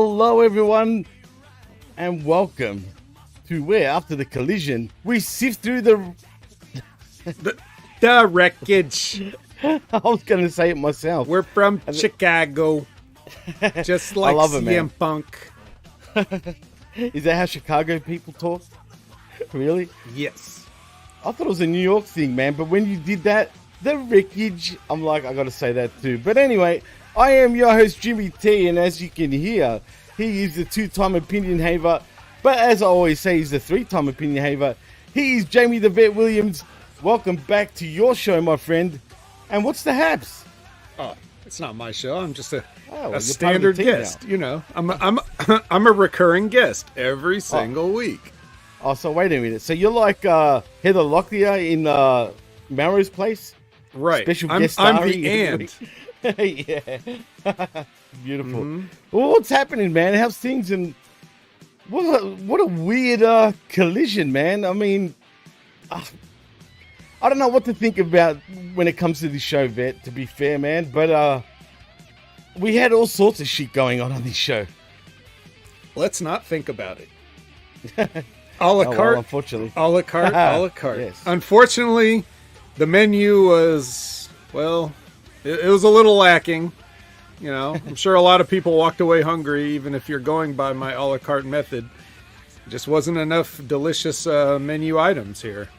Hello, everyone, and welcome to where, after the collision, we sift through the wreckage. I was going to say it myself. We're from Chicago, just like I love it, CM man. Punk. Is that how Chicago people talk? Really? Yes. I thought it was a New York thing, man, but when you did that, the wreckage, I'm like, I got to say that too. But anyway, I am your host, Jimmy T, and as you can hear, he is the two-time opinion haver, but as I always say, he's the three-time opinion haver. He is Jaime the Vet Williams. Welcome back to your show, my friend. And what's the haps? Oh, it's not my show. I'm just a part of standard the team guest. now. You know, I'm a recurring guest every single week. Oh, so wait a minute. So you're like Heather Locklear in Melrose Place? Right. Special I'm guest starring the every and. week. Yeah. Beautiful. Well, what's happening, man? How's things? And what a weird collision, man. I mean, I don't know what to think about when it comes to this show, Vet, to be fair, man. But we had all sorts of shit going on this show. Let's not think about it. A la carte. Well, unfortunately. A la carte. A la carte. Yes. Unfortunately, the menu was, well, it was a little lacking. You know, I'm sure a lot of people walked away hungry, even if you're going by my a la carte method. Just wasn't enough delicious menu items here.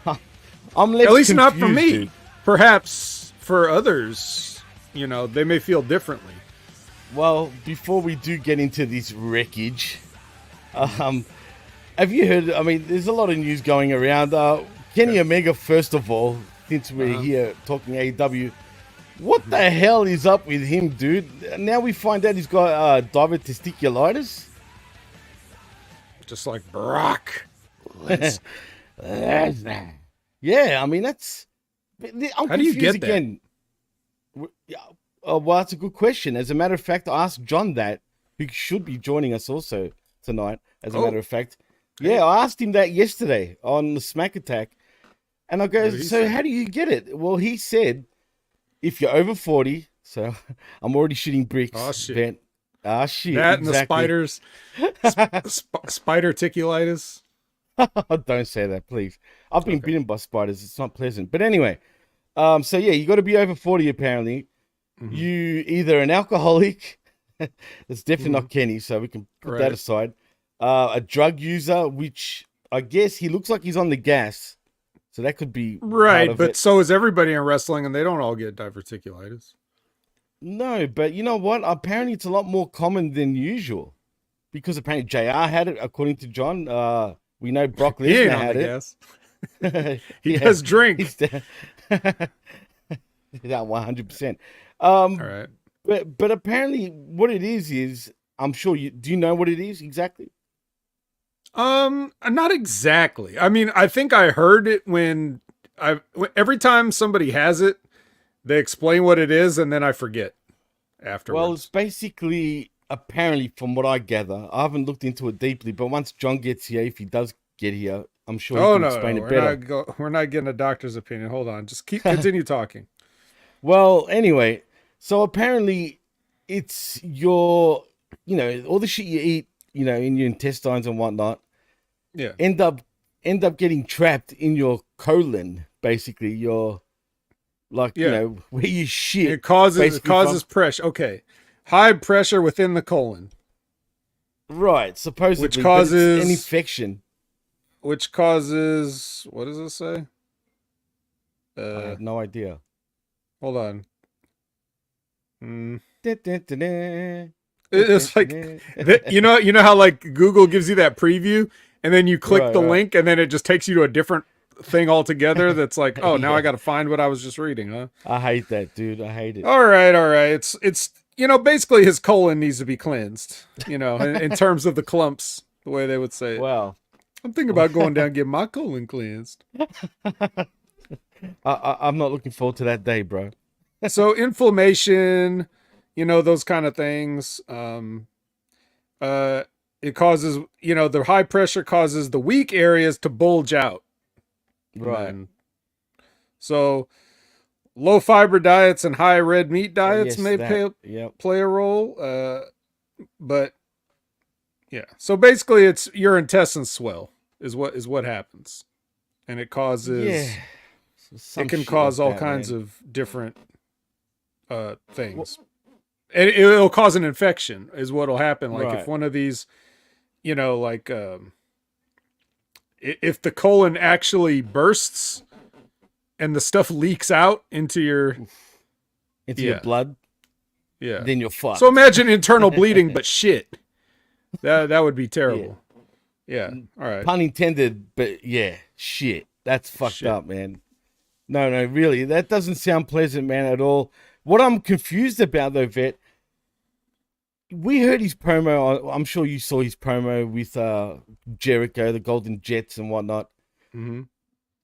I'm less At least confused, not for me. dude. Perhaps for others, you know, they may feel differently. Well, before we do get into this wreckage, have you heard? I mean, there's a lot of news going around. Kenny Omega, first of all, since we're here talking AEW, what the hell is up with him, dude? Now we find out he's got diverticulitis. Just like Brock. Yeah, I mean, that's... I'm How do you confused get again. Well, that's a good question. As a matter of fact, I asked John that, who should be joining us also tonight, as a matter of fact. Yeah, I asked him that yesterday on the Smack Attack. And I go, so how do you get it? Well, he said, if you're over 40, so I'm already shooting bricks. Oh, shit. Ben. Ah, shit. That and exactly. the spiders. Spider ticulitis. Don't say that, please. I've been bitten by spiders. It's not pleasant. But anyway, so yeah, you got to be over 40 apparently. Mm-hmm. You either an alcoholic, it's definitely not Kenny, so we can put that aside. A drug user, which I guess he looks like he's on the gas, so that could be right. But so is everybody in wrestling, and they don't all get diverticulitis. No, but you know what? Apparently, it's a lot more common than usual because apparently JR had it, according to John. We know Brock Lesnar had it. He does drink. Yeah, 100%. All right. But apparently what it is I'm sure do you know what it is exactly? Not exactly. I mean, I think I heard it when every time somebody has it, they explain what it is and then I forget afterwards. Well, it's basically, apparently from what I gather, I haven't looked into it deeply, but once John gets here, if he does get here, I'm sure he can explain it better. We're not getting a doctor's opinion. Hold on. Just continue talking. Well, anyway, so apparently it's your, all the shit you eat, in your intestines and whatnot, end up getting trapped in your colon, basically. Your, where you shit. It causes pressure. Okay. High pressure within the colon. Right, supposedly. Which causes an infection. Which causes, what does it say? I have no idea. Hold on. It's like, you know how like Google gives you that preview and then you click the link and then it just takes you to a different thing altogether. That's like, oh, now I got to find what I was just reading, huh? I hate that, dude. I hate it. All right. It's basically his colon needs to be cleansed, in terms of the clumps, the way they would say it. Wow. I'm thinking about going down and getting my colon cleansed. I'm not looking forward to that day, bro. So inflammation, those kind of things. It causes, the high pressure causes the weak areas to bulge out. Right. So low fiber diets and high red meat diets may play a role. But yeah. So basically it's your intestines swell is what happens. And it Yeah, causes some it can shit like cause all that, kinds man. of different Wha- things. And it'll cause an infection is what'll happen. Like if Right. one of these, like if the colon actually bursts and the stuff leaks out into your Into your yeah, blood, yeah. then you're So fucked. imagine internal bleeding but shit. That would be Yeah. terrible. Yeah. All right. Pun intended, but yeah, shit. That's fucked Shit. up, man. No, no, really. That doesn't sound pleasant, man, at all. What I'm confused about, though, Vet, we heard his promo. I'm sure you saw his promo with Jericho, the Golden Jets, and whatnot Mm-hmm.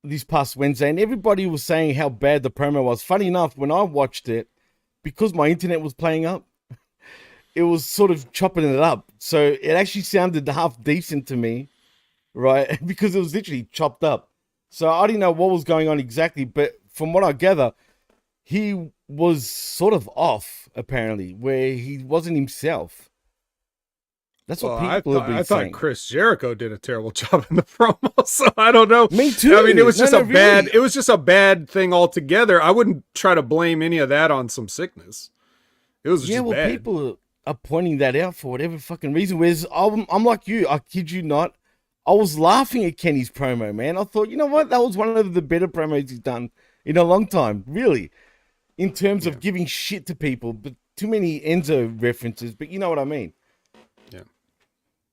this past Wednesday, and everybody was saying how bad the promo was. Funny enough, when I watched it, because my internet was playing up, it was sort of chopping it up. So it actually sounded half decent to me, right? Because it was literally chopped up. So I didn't know what was going on exactly, but from what I gather, he was sort of off, apparently, where he wasn't himself. That's what Well, I people have thought been I thought saying. Chris Jericho did a terrible job in the promo, so I don't know. Me too. I mean, it was No, just no, a bad. really. It was just a bad thing altogether. I wouldn't try to blame any of that on some sickness. It was Yeah, just well, bad. people are pointing that out for whatever fucking reason. Whereas I'm like you, I kid you not. I was laughing at Kenny's promo, man. I thought, you know what? That was one of the better promos he's done in a long time, really, in terms Yeah. of giving shit to people. But too many Enzo references, but you know what I mean. Yeah.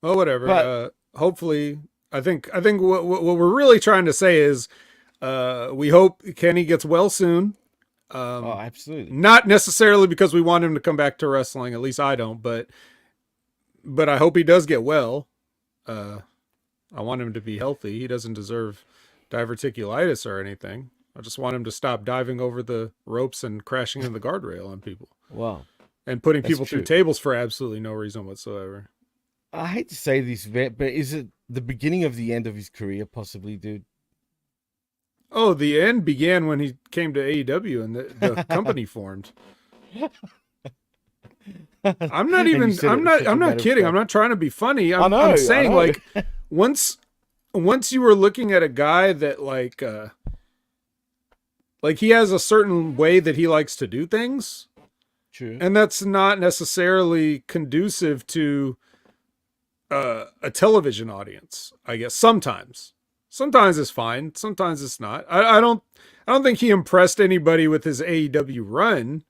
Well, whatever. But Hopefully, I think what we're really trying to say is, we hope Kenny gets well soon. oh, absolutely. Not necessarily because we want him to come back to wrestling. At least I don't. But I hope he does get well. I want him to be healthy. He doesn't deserve diverticulitis or anything. I just want him to stop diving over the ropes and crashing in the guardrail on people Wow, and putting that's people through true. tables for absolutely no reason whatsoever. I hate to say this, Vet, but is it the beginning of the end of his career, possibly, dude? Oh, the end began when he came to AEW and the company formed. I'm not And you even said it with such a I'm not matter of kidding. I'm fact. not trying to be funny. I know, I'm I saying know. like once you were looking at a guy that like he has a certain way that he likes to do things, True. and that's not necessarily conducive to a television audience. I guess sometimes it's fine, sometimes it's not. I don't think he impressed anybody with his AEW run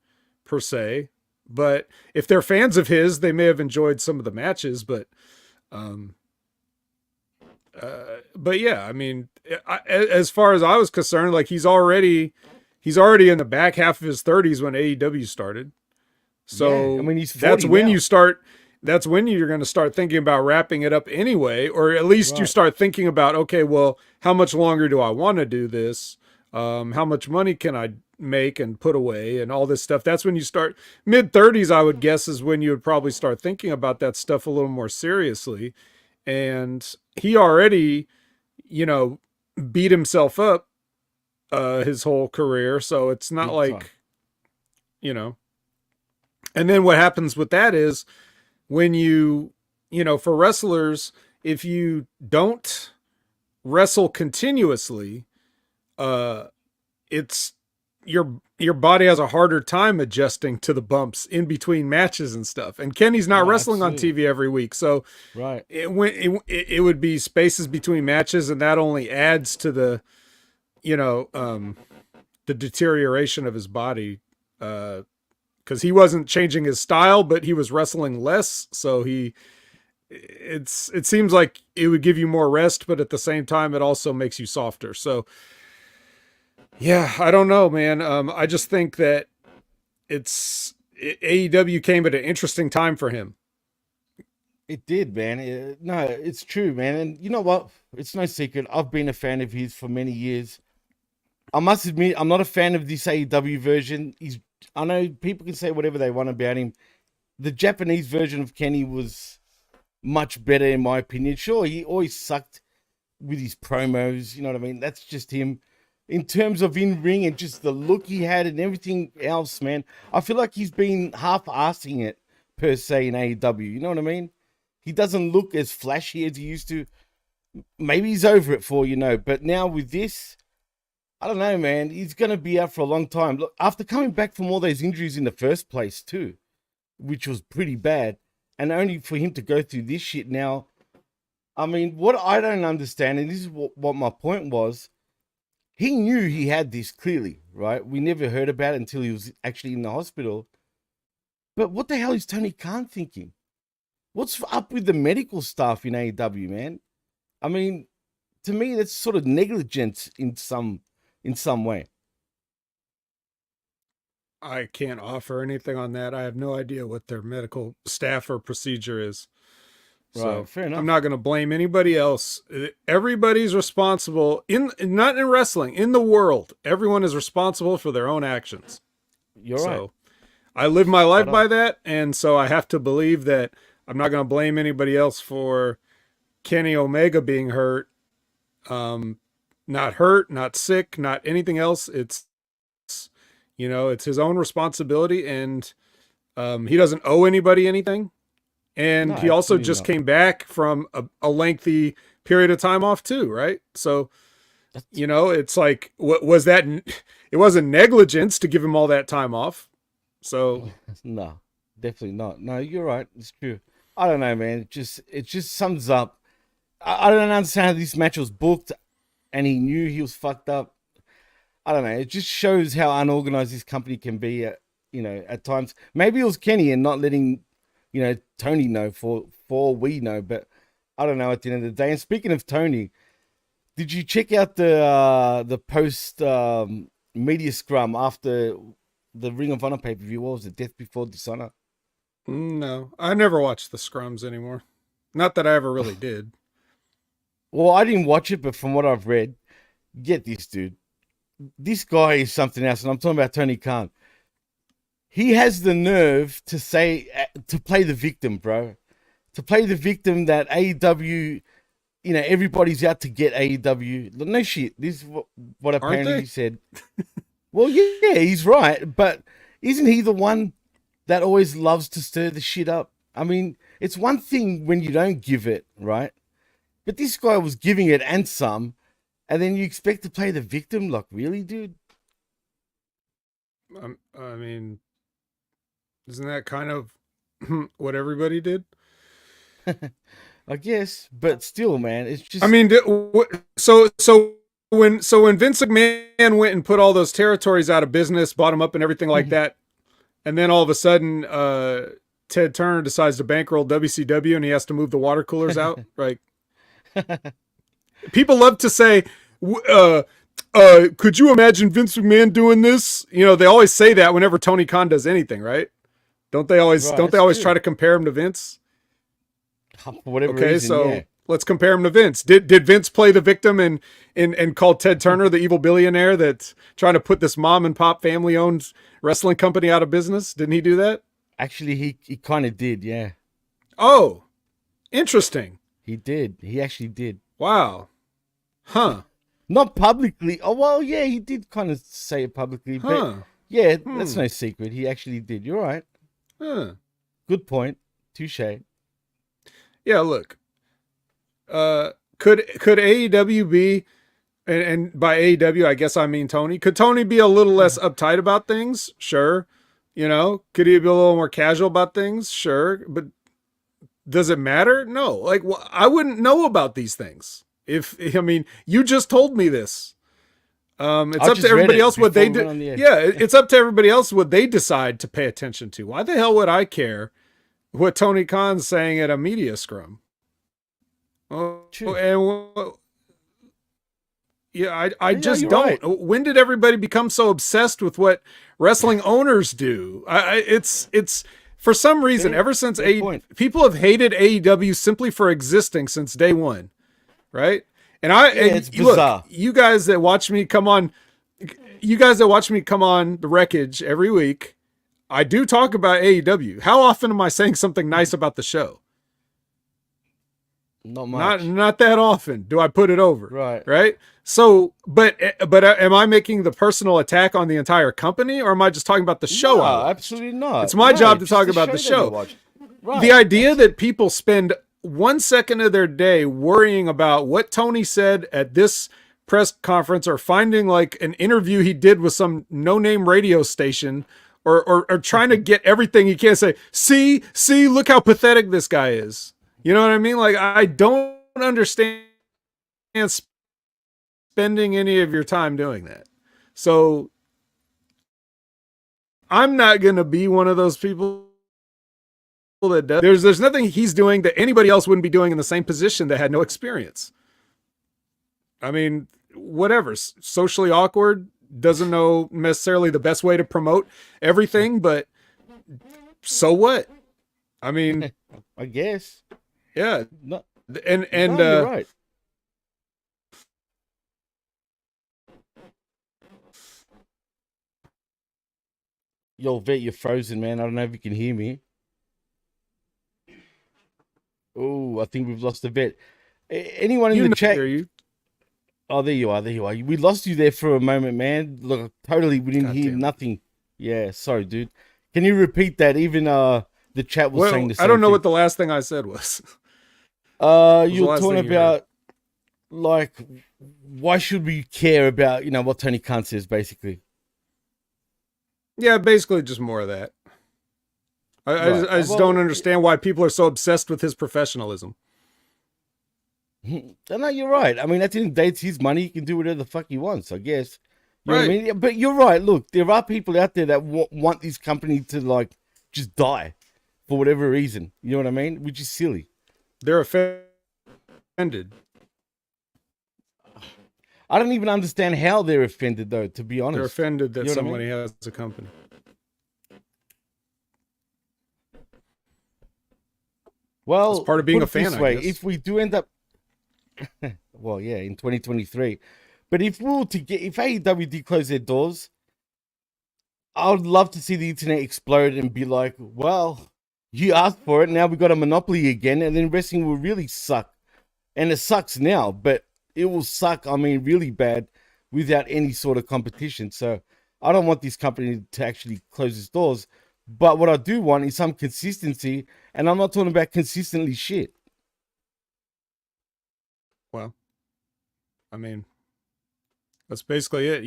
per se, but if they're fans of his, they may have enjoyed some of the matches. Um, but yeah, I mean, as far as I was concerned, like he's already in the back half of his 30s when AEW started. So Yeah, I mean, he's that's 40 when now. you start. That's when you're going to start thinking about wrapping it up anyway, or at least you Right. start thinking about, okay, well, how much longer do I want to do this? How much money can I make and put away and all this stuff? That's when you start. Mid 30s, I would guess, is when you would probably start thinking about that stuff a little more seriously. And he already, beat himself up his whole career, so it's not Big time. like, you know. And then what happens with that is when for wrestlers, if you don't wrestle continuously, it's your body has a harder time adjusting to the bumps in between matches and stuff. And Kenny's not No, wrestling on absolutely. TV every week, so Right. it would be spaces between matches, and that only adds to the the deterioration of his body, because he wasn't changing his style, but he was wrestling less, so it seems like it would give you more rest, but at the same time it also makes you softer. So yeah, I don't know, man. I just think that AEW came at an interesting time for him. It did, man. No, it's true, man. And you know what? It's no secret. I've been a fan of his for many years. I must admit, I'm not a fan of this AEW version. I know people can say whatever they want about him. The Japanese version of Kenny was much better, in my opinion. Sure, he always sucked with his promos. You know what I mean? That's just him. In terms of in ring and just the look he had and everything else, man, I feel like he's been half-assing it per se in AEW. You know what I mean? He doesn't look as flashy as he used to. Maybe he's over it for but now with this, I don't know, man. He's gonna be out for a long time. Look, after coming back from all those injuries in the first place too, which was pretty bad, and only for him to go through this shit now. I mean, what I don't understand, and this is what my point was, he knew he had this clearly, right? We never heard about it until he was actually in the hospital. But what the hell is Tony Khan thinking? What's up with the medical staff in AEW, man? I mean, to me, that's sort of negligence in some way. I can't offer anything on that. I have no idea what their medical staff or procedure is. So right, fair enough. I'm not going to blame anybody else. Everybody's responsible not in wrestling, in the world. Everyone is responsible for their own actions. You're right. I live my life by that, and so I have to believe that I'm not going to blame anybody else for Kenny Omega being hurt. Not hurt, not sick, not anything else. It's his own responsibility, and he doesn't owe anybody anything. And he also just came back from a lengthy period of time off too, right? So, it's like, what was that? It wasn't negligence to give him all that time off. So no, definitely not. No, you're right. It's true. I don't know, man. It just sums up. I don't understand how this match was booked, and he knew he was fucked up. I don't know. It just shows how unorganized this company can be. At times. Maybe it was Kenny and not letting Tony know for we know, but I don't know at the end of the day. And speaking of Tony, did you check out the post media scrum after the Ring of Honor pay-per-view? What was it, Death Before Dishonor? No, I never watched the scrums anymore. Not that I ever really did. Well, I didn't watch it, but from what I've read, get this, dude. This guy is something else, and I'm talking about Tony Khan. He has the nerve to play the victim, bro. To play the victim that AEW, everybody's out to get AEW. No shit. This is what apparently he said. Well, yeah, he's right. But isn't he the one that always loves to stir the shit up? I mean, it's one thing when you don't give it, right? But this guy was giving it and some, and then you expect to play the victim? Like, really, dude? I mean, isn't that kind of what everybody did? I guess, but still, man, it's just. I mean, so when Vince McMahon went and put all those territories out of business, bought them up and everything like that, and then all of a sudden, Ted Turner decides to bankroll WCW and he has to move the water coolers out, right? People love to say, could you imagine Vince McMahon doing this? They always say that whenever Tony Khan does anything, right? Don't they always try to compare him to Vince? For whatever reason, yeah. Let's compare him to Vince. Did Vince play the victim and call Ted Turner the evil billionaire that's trying to put this mom and pop family owned wrestling company out of business? Didn't he do that? Actually, he kind of did, yeah. Oh, interesting. He did. He actually did. Wow. Huh. Not publicly. Oh, well, yeah, he did kind of say it publicly. But yeah, that's no secret. He actually did. You're right. Huh. Good point. Touche. Yeah, look. Could AEW be, and by AEW, I guess I mean Tony. Could Tony be a little less uptight about things? Sure. Could he be a little more casual about things? Sure. But does it matter? No. Like, I wouldn't know about these things. You just told me this. It's up to everybody else what they do. Yeah, it's up to everybody else what they decide to pay attention to. Why the hell would I care what Tony Khan's saying at a media scrum? Oh, and I just don't. Right. When did everybody become so obsessed with what wrestling owners do? It's for some reason ever since people have hated AEW simply for existing since day one, right? And it's bizarre. Look, you guys that watch me come on the Wreckage every week, I do talk about AEW. How often am I saying something nice about the show? Not much. Not that often do I put it over. Right. So, but am I making the personal attack on the entire company, or am I just talking about the show? No, absolutely not. It's my job to talk about the show. The idea that people spend 1 second of their day worrying about what Tony said at this press conference, or finding like an interview he did with some no-name radio station, or trying to get everything he can say. See, look how pathetic this guy is. You know what I mean? Like, I don't understand spending any of your time doing that. So I'm not going to be one of those people that does. There's nothing he's doing that anybody else wouldn't be doing in the same position that had no experience. I mean, whatever, socially awkward, doesn't know necessarily the best way to promote everything, but so what? I mean, I guess. Yeah. No, and you're right. Yo, Vet, you're frozen, man. I don't know if you can hear me. Oh, I think we've lost the Vet. Anyone in the chat? Hear you. Oh, there you are. We lost you there for a moment, man. Look, totally, we didn't hear nothing. Yeah, sorry, dude. Can you repeat that? Even the chat was saying the same I don't know thing. what the last thing I said was. You were talking about, like, why should we care about, what Tony Khan says, basically? Yeah, basically just more of that. I just don't understand why people are so obsessed with his professionalism. No, you're right. I mean, at the end of the day, it's his money. He can do whatever the fuck he wants, I guess. You know what I mean? But you're right. Look, there are people out there that want this company to, like, just die for whatever reason. You know what I mean? Which is silly. They're offended. I don't even understand how they're offended, though, to be honest. They're offended that somebody has a company. Well, it's part of being a fan, I guess. If we do end up... well, yeah, in 2023. But if AEW did close their doors, I would love to see the internet explode and be like, well, you asked for it, now we got a monopoly again, and then wrestling will really suck. And it sucks now, but it will suck, really bad, without any sort of competition. So I don't want this company to actually close its doors. But what I do want is some consistency, and I'm not talking about consistently shit. Well, I mean, that's basically it.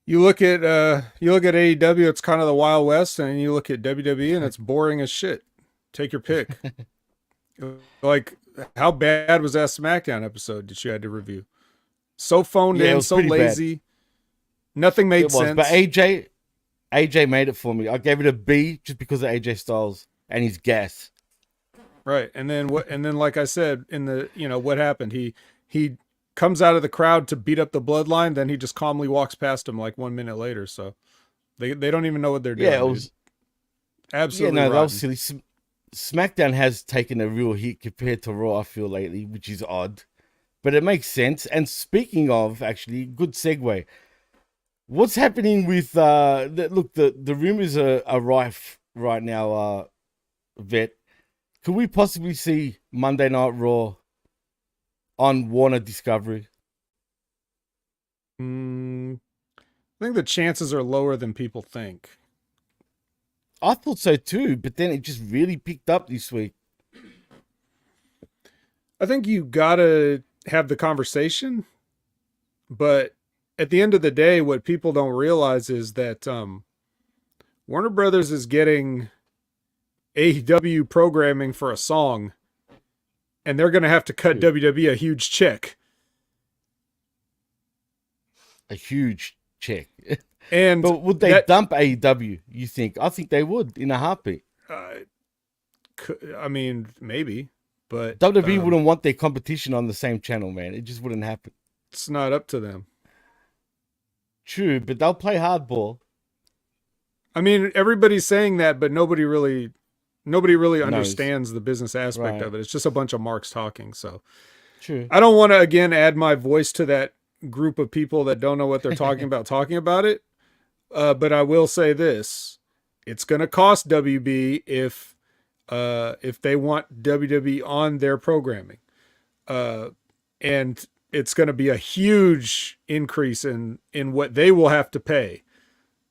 You look at AEW, it's kind of the Wild West, and you look at WWE, and it's boring as shit. Take your pick. Like, how bad was that SmackDown episode that you had to review? So phoned in, so lazy. Bad. Nothing made sense. But AJ made it for me. I gave it a B just because of AJ Styles and his gas. Right. And then like I said, in the, what happened? He comes out of the crowd to beat up the Bloodline, then he just calmly walks past him like 1 minute later. So they don't even know what they're doing. Yeah, it was absolutely rotten. That was silly. SmackDown has taken a real hit compared to Raw, I feel, lately, which is odd. But it makes sense. And speaking of, actually, good segue. What's happening with the rumors are rife right now, Vet. Could we possibly see Monday Night Raw on Warner Discovery? I think the chances are lower than people think. I thought so too, but then it just really picked up this week. I think you gotta have the conversation, but at the end of the day, what people don't realize is that Warner Brothers is getting AEW programming for a song, and they're going to have to cut WWE a huge check. A huge check. And but would they dump AEW, you think? I think they would in a heartbeat. I mean, maybe, but WWE wouldn't want their competition on the same channel, man. It just wouldn't happen. It's not up to them. True, but they'll play hardball. I mean, everybody's saying that, but nobody really understands the business aspect of it. It's just a bunch of marks talking. So true. I don't want to, again, add my voice to that group of people that don't know what they're talking about it. But I will say this. It's going to cost WB if they want WWE on their programming. And it's going to be a huge increase in what they will have to pay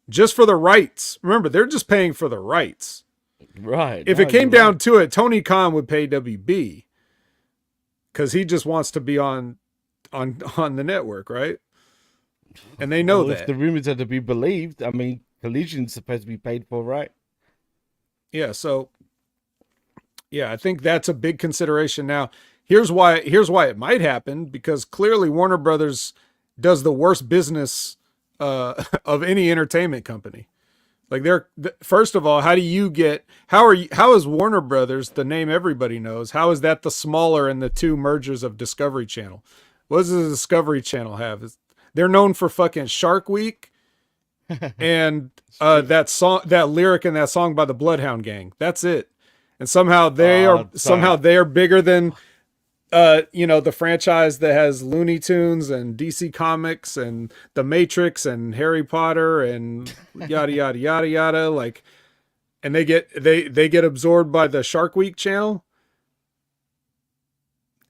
just for the rights. Remember, they're just paying for the rights. Right. If No, it came you're down right. to it, Tony Khan would pay WB because he just wants to be on the network, right? And they know Well, if that. the rumors are to be believed, I mean, Collision's supposed to be paid for, right? Yeah. So yeah, I think that's a big consideration. Now, here's why it might happen, because clearly Warner Brothers does the worst business of any entertainment company. Like first of all, how is Warner Brothers, the name everybody knows, how is that the smaller in the two mergers of Discovery Channel? What does the Discovery Channel have? They're known for fucking Shark Week and that lyric in that song by the Bloodhound Gang. That's it. And Sorry. somehow they are bigger than the franchise that has Looney Tunes and DC Comics and The Matrix and Harry Potter and yada yada yada yada. Like, and they get absorbed by the Shark Week channel.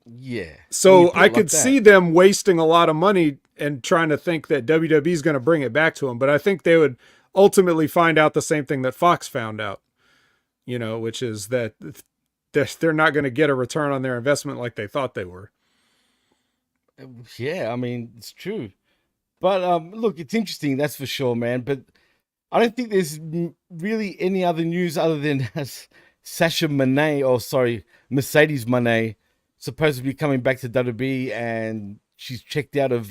Yeah. When you So put I it like could that. see them wasting a lot of money and trying to think that WWE is going to bring it back to them. But I think they would ultimately find out the same thing that Fox found out, which is that they're not going to get a return on their investment like they thought they were. Yeah, I mean, it's true. But look, it's interesting, that's for sure, man. But I don't think there's really any other news other than Sasha Monet, or sorry, Mercedes Monet, supposed to be coming back to WWE, and she's checked out of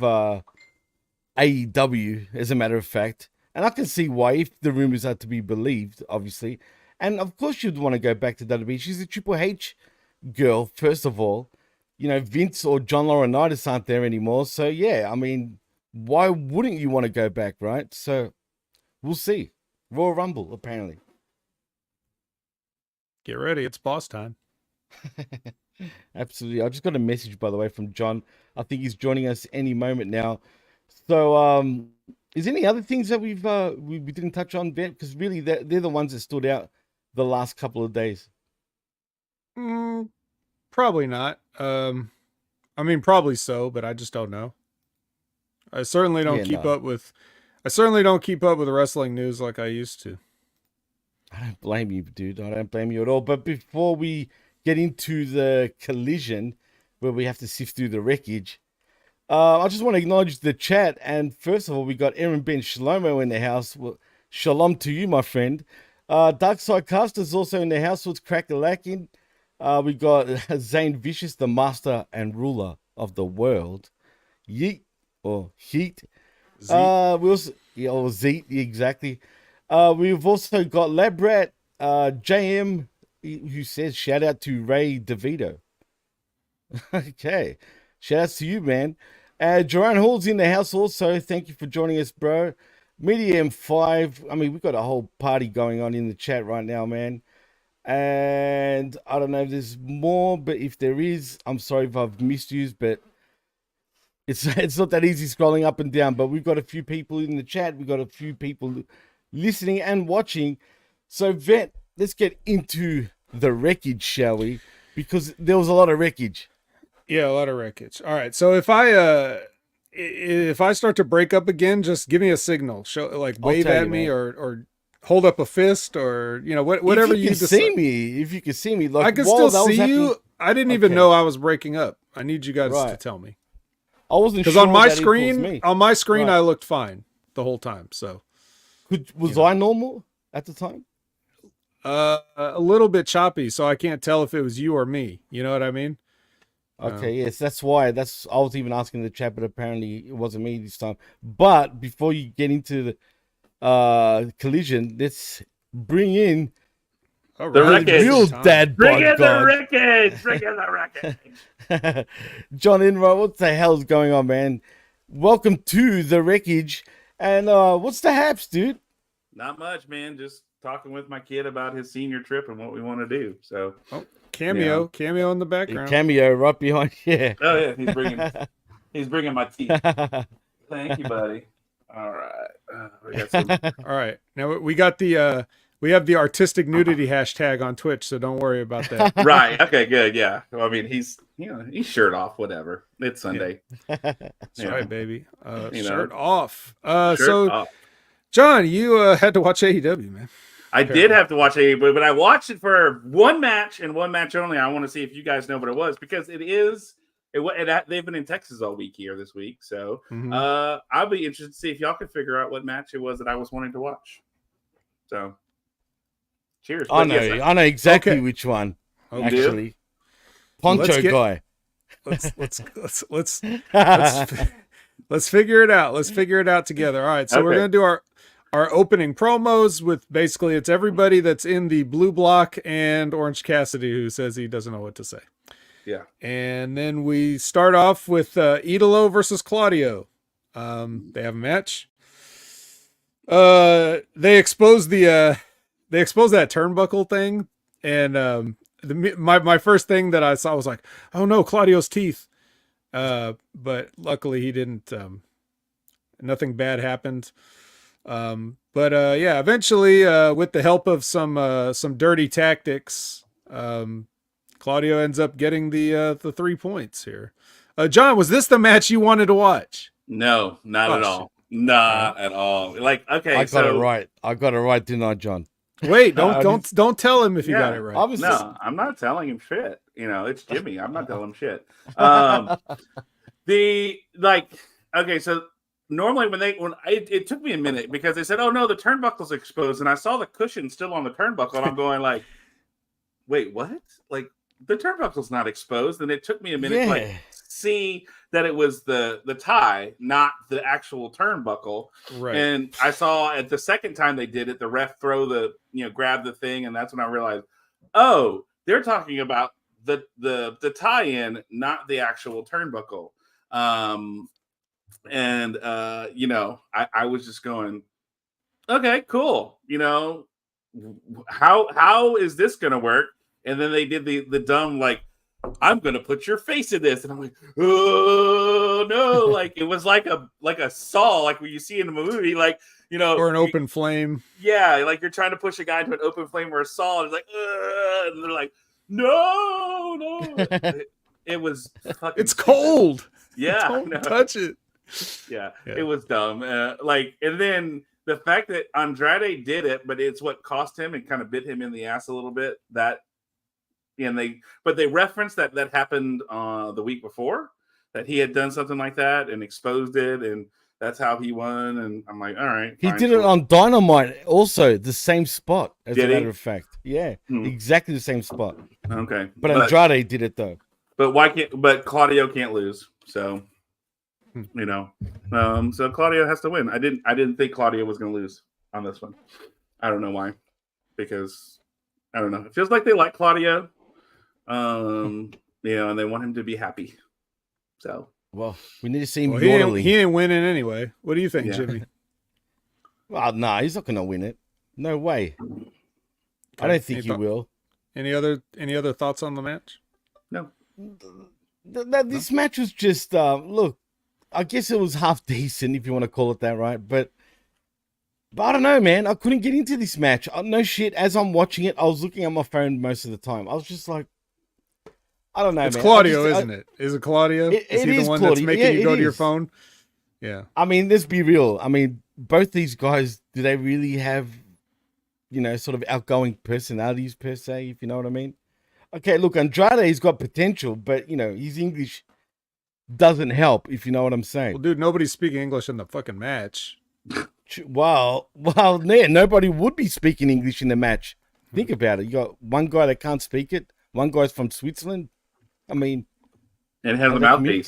AEW, as a matter of fact. And I can see why, if the rumors are to be believed, obviously. And of course, you'd want to go back to WWE. She's a Triple H girl, first of all. Vince or John Laurinaitis aren't there anymore. So, yeah, I mean, why wouldn't you want to go back, right? So, we'll see. Royal Rumble, apparently. Get ready. It's boss time. Absolutely. I just got a message, by the way, from John. I think he's joining us any moment now. So, is there any other things that we didn't touch on, Ben? Because really, they're the ones that stood out the last couple of days. Probably not. I mean, probably so, but I just don't know. I certainly don't keep up with wrestling news like I used to. I don't blame you, dude. I don't blame you at all. But before we get into the collision, where we have to sift through the wreckage, I just want to acknowledge the chat. And first of all, we got Aaron Ben Shlomo in the house. Well, shalom to you, my friend. Dark Side Caster's also in the house. What's crack-a-lacking? We got Zane Vicious, the master and ruler of the world. Yeet, or Heat. We also, or Zeet, exactly. We've also got Labrat, JM, who says, shout out to Ray DeVito. Okay. Shout outs to you, man. Joanne Hall's in the house also. Thank you for joining us, bro. Medium 5. I mean, we've got a whole party going on in the chat right now, man. And I don't know if there's more, but if there is, I'm sorry if I've missed you, but it's not that easy scrolling up and down. But we've got a few people in the chat. We've got a few people listening and watching. So, Vet, let's get into the wreckage, shall we? Because there was a lot of wreckage. Yeah, a lot of wreckage. All right. So if I start to break up again, just give me a signal. Show, like, wave at me, or hold up a fist, or whatever you can see me. If you can see me, like, I can still see you. I didn't even know I was breaking up. I need you guys to tell me. I wasn't because sure on my that screen, I looked fine the whole time. So was I normal at the time? A little bit choppy, so I can't tell if it was you or me. You know what I mean? Okay, yes, that's why. I was even asking the chat, but apparently it wasn't me this time. But before you get into the collision, let's bring in the wreckage. Real dad. Bring in the wreckage. Bring in the wreckage. John Inro, what the hell's going on, man? Welcome to the wreckage. And what's the haps, dude? Not much, man. Just talking with my kid about his senior trip and what we want to do. So, cameo in the background. Cameo right behind. Yeah. Oh yeah, he's bringing my tea. Thank you, buddy. All right. All right. Now we got we have the artistic nudity hashtag on Twitch, so don't worry about that. Right. Okay. Good. Yeah. Well, I mean, he's shirt off. Whatever. It's Sunday. That's right, baby. Shirt shirt off. Shirt so, off. John, you had to watch AEW, man. I did have to watch it, but I watched it for one match and one match only. I want to see if you guys know what it was because they've been in Texas all week here this week. So I'll be interested to see if y'all can figure out what match it was that I was wanting to watch. So cheers. I know exactly which one. Okay. Actually, Poncho guy. Let's figure it out. Let's figure it out together. All right, so we're gonna do our opening promos with basically it's everybody that's in the blue block and Orange Cassidy who says he doesn't know what to say. Yeah, and then we start off with Idolo versus Claudio. They have a match. They expose that turnbuckle thing, and my first thing that I saw was like, oh no, Claudio's teeth. But luckily he didn't. Nothing bad happened. Eventually, with the help of some dirty tactics, Claudio ends up getting the 3 points here. John, was this the match you wanted to watch? No, not at all. Not at all. Like, okay, I got it right, didn't I, John? Wait, don't tell him if you got it right. I'm not telling him shit. It's Jimmy. I'm not telling him shit. So normally it took me a minute because they said, "Oh no, the turnbuckle's exposed," and I saw the cushion still on the turnbuckle, and I'm going like, "Wait, what? Like the turnbuckle's not exposed?" And it took me a minute to see that it was the tie, not the actual turnbuckle. Right. And I saw at the second time they did it, the ref grab the thing, and that's when I realized, oh, they're talking about the tie-in, not the actual turnbuckle. I was just going, okay, cool. How is this gonna work? And then they did the dumb I'm gonna put your face in this, and I'm like, oh no! Like it was like a saw, like what you see in a movie, or an open flame. Yeah, like you're trying to push a guy into an open flame or a saw, and it's like, and they're like, no. It was fucking. It's cold. Yeah, don't touch it. Yeah, it was dumb. And then the fact that Andrade did it, but it's what cost him and kind of bit him in the ass a little bit. But they referenced that happened the week before, that he had done something like that and exposed it, and that's how he won. And I'm like, all right. He did it on Dynamite also, the same spot, as a matter of fact. Yeah, exactly the same spot. Okay. But Andrade did it though. But Claudio can't lose. So, so Claudio has to win. I didn't think Claudio was going to lose on this one. I don't know why, because I don't know. It feels like they like Claudio. And they want him to be happy. So, well, we need to see him. He ain't winning anyway. What do you think, Jimmy? Well, no, he's not going to win it. No way. Okay. I don't think he will. Any other thoughts on the match? No. This match was just look. I guess it was half decent, if you want to call it that, right? But I don't know, man. I couldn't get into this match. No shit. As I'm watching it, I was looking at my phone most of the time. I was just like, I don't know, it's man. Claudio, isn't it? Is it Claudio? Is he the one Claudio. that's making you go to your phone? Yeah. I mean, let's be real. I mean, both these guys, do they really have, sort of outgoing personalities per se, if you know what I mean? Okay, look, Andrade's got potential, but, his English doesn't help, if you know what I'm saying. Well, dude, nobody's speaking English in the fucking match. Well, yeah, nobody would be speaking English in the match. Think about it. You got one guy that can't speak it. One guy's from Switzerland. I mean, and has a mouthpiece.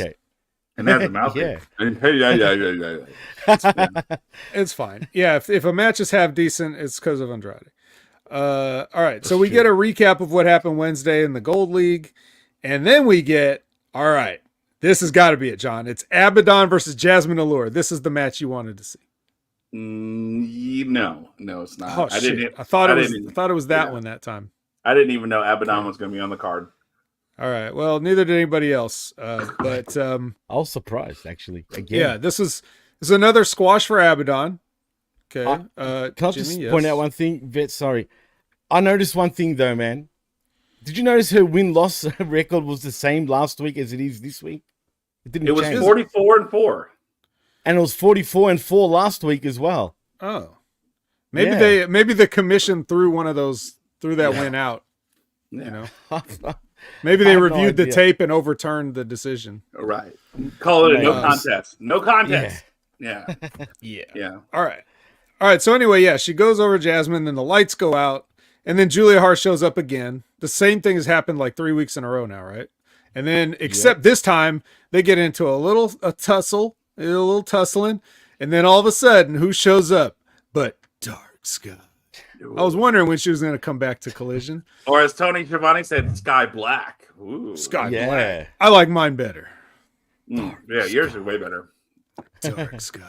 And has a mouthpiece. Yeah. It's fine. Yeah, if a match is half decent, it's because of Andrade. All right, so we get a recap of what happened Wednesday in the Gold League, and then we get, all right, this has got to be it, John. It's Abaddon versus Jasmine Allure. This is the match you wanted to see. No, it's not. Oh, shit. I thought it was that one that time. I didn't even know Abaddon was going to be on the card. All right. Well, neither did anybody else. But I was surprised, actually. Again. Yeah, this is another squash for Abaddon. Okay. Can I just point out one thing? Sorry. I noticed one thing, though, man. Did you notice her win-loss record was the same last week as it is this week? It was 44-4. And it was 44-4 last week as well. Oh. Maybe the commission threw one of those that win out. Yeah. You know, maybe they I have no reviewed the idea. tape and overturned the decision. Right. Call it a no Nice. contest. No contest. Yeah. Yeah. Yeah. All right. So anyway, yeah, she goes over Jasmine, then the lights go out, and then Julia Hart shows up again. The same thing has happened like 3 weeks in a row now, right? And then, except this time, they get into a little tussling, and then all of a sudden, who shows up? But Dark Sky. I was wondering when she was going to come back to Collision. Or as Tony Schiavone said, Sky Black. Ooh. Sky Yeah. Black. I like mine better. Yeah, yours are way better. Dark Sky.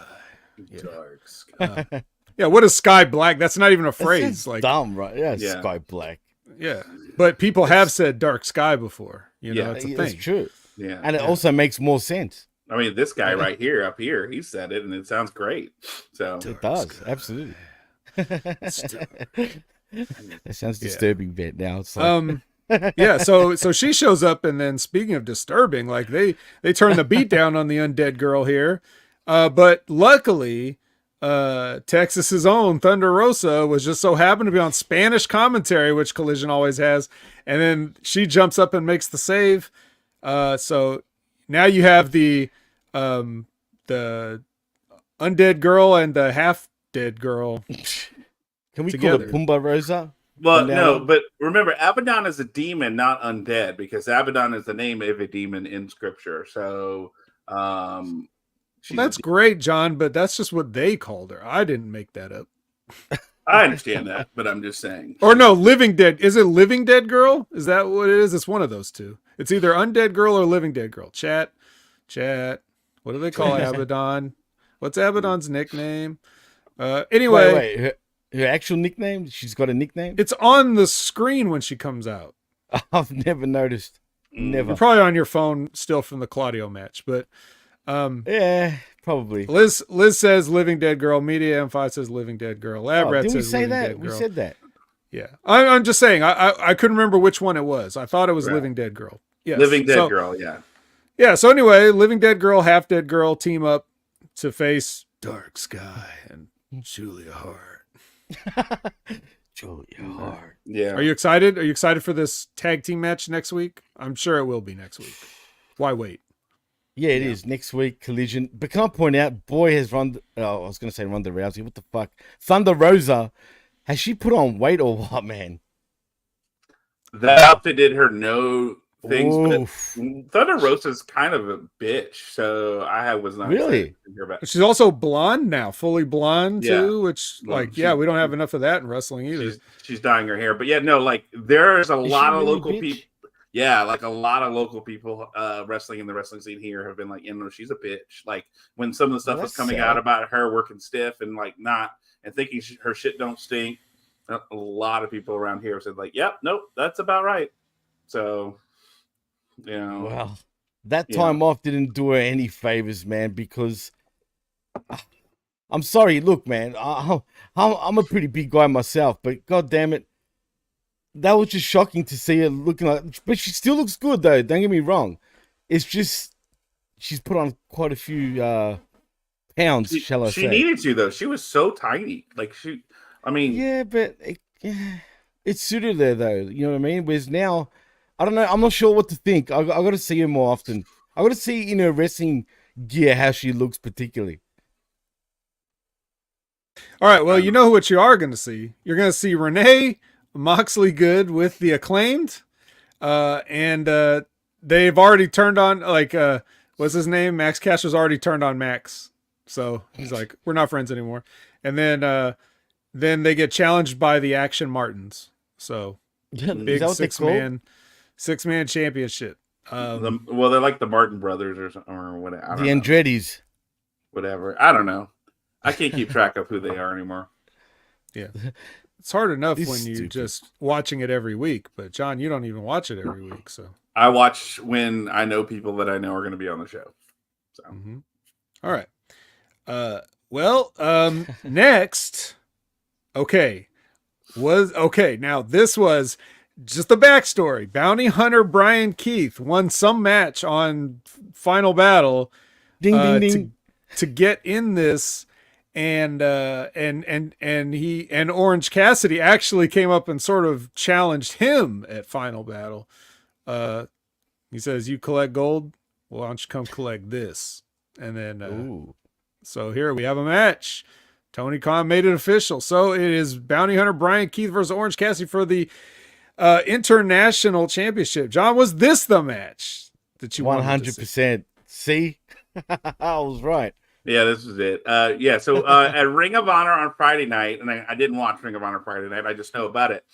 Dark Sky. Yeah, what is Sky Black? That's not even a That phrase. sounds Like, dumb, right? Yeah, Yeah. Sky Black. yeah, but people have said Dark Sky before. You know, Yeah, it's a It's thing. true. Yeah. And it also makes more sense. I mean, this guy right here, up here, he said it, and it sounds great. So It does, absolutely. That sounds disturbing bit now. It's like, Yeah, so she shows up, and then speaking of disturbing, like they turn the beat down on the undead girl here, but luckily, Texas's own Thunder Rosa was just so happened to be on Spanish commentary, which Collision always has, and then she jumps up and makes the save. So now you have the undead girl and the half dead girl. can we together. call it Pumba Rosa? well, And no, now- but remember, Abaddon is a demon, not undead, because Abaddon is the name of a demon in Scripture. So, she's Well, that's great, John, but that's just what they called her. I didn't make that up. I understand that, but I'm just saying. Or no, Living Dead. Is it Living Dead Girl? Is that what it is? It's one of those two. It's either Undead Girl or Living Dead Girl. Chat. What do they call Abaddon? What's Abaddon's nickname? Anyway, Wait. Her actual nickname? She's got a nickname? it's on the screen when she comes out. I've never noticed. Never. You're probably on your phone still from the Claudio match, but Yeah, probably. Liz says Living Dead Girl. Media M5 says Living Dead Girl. Lab Oh, Rat didn't we says say Living that? Dead We Girl. said that. Yeah, I'm just saying. I couldn't remember which one it was. I thought it was Right. Living Dead Girl. Yes. Living Dead So- Girl, yeah. Yeah. So anyway, Living Dead Girl, Half Dead Girl team up to face Dark Sky and Julia Hart. Julia Hart. Yeah. Are you excited? Are you excited for this tag team match next week? I'm sure it will be next week. Why wait? Yeah, it is. Next week, Collision. But can I point out, boy has Ronda... Oh, I was going to say Ronda Rousey. What the fuck? Thunder Rosa. Has she put on weight or what, man? That outfit did her no things, Oof. but Thunder Rosa's kind of a bitch, so I was not Really? excited to hear about it. She's also blonde now, fully blonde Yeah. too, which Well, like, yeah, we don't have enough of that in wrestling either. She's dyeing her hair, but yeah, no, like there's a Is lot she of really local bitch? people. Yeah, like a lot of local people wrestling in the wrestling scene here have been like, you know, she's a bitch. Like when some of the stuff Well, was that's coming sad. out about her working stiff and like not and thinking her shit don't stink. A lot of people around here said like, "Yep, nope, that's about right." So, you know, Well, that Yeah. time off didn't do her any favors, man, because I'm sorry. Look, man, I'm a pretty big guy myself, but god damn it, that was just shocking to see her looking like. But she still looks good, though. Don't get me wrong. It's just she's put on quite a few pounds, shall I she say? needed to though. She was so tiny. Like I mean, Yeah, but it suited her though. You know what I mean? Whereas now, I don't know. I'm not sure what to think. I got to see her more often. I got to see in her wrestling gear how she looks, particularly. All right, well, you know what you are going to see. You're going to see Renee Moxley Good with the Acclaimed, and they've already turned on what's his name? Max Casher's already turned on Max, so he's like, we're not friends anymore. And then they get challenged by the Action Martins. So Is big that what they're called? six man championship. well, they're like the Martin brothers or something or whatever. I don't The know. Andretti's. Whatever. I don't know. I can't keep track of who they are anymore. Yeah, it's hard enough This when is you stupid. just watching it every week. But John, you don't even watch it every week, so. I watch when I know people that I know are going to be on the show. So Mhm. All right. Next. Now this was just the backstory. Bounty hunter Brian Keith won some match on Final Battle Ding, ding, ding. to get in this, and Orange Cassidy actually came up and sort of challenged him at Final Battle. He says, "You collect gold? Well, why don't you come collect this?" And then, so here we have a match. Tony Khan made it official. So it is Bounty Hunter Brian Keith versus Orange Cassidy for the International Championship. John, was this the match that you 100%? See, I was right. Yeah, this is it. So at Ring of Honor on Friday night, and I didn't watch Ring of Honor Friday night, I just know about it.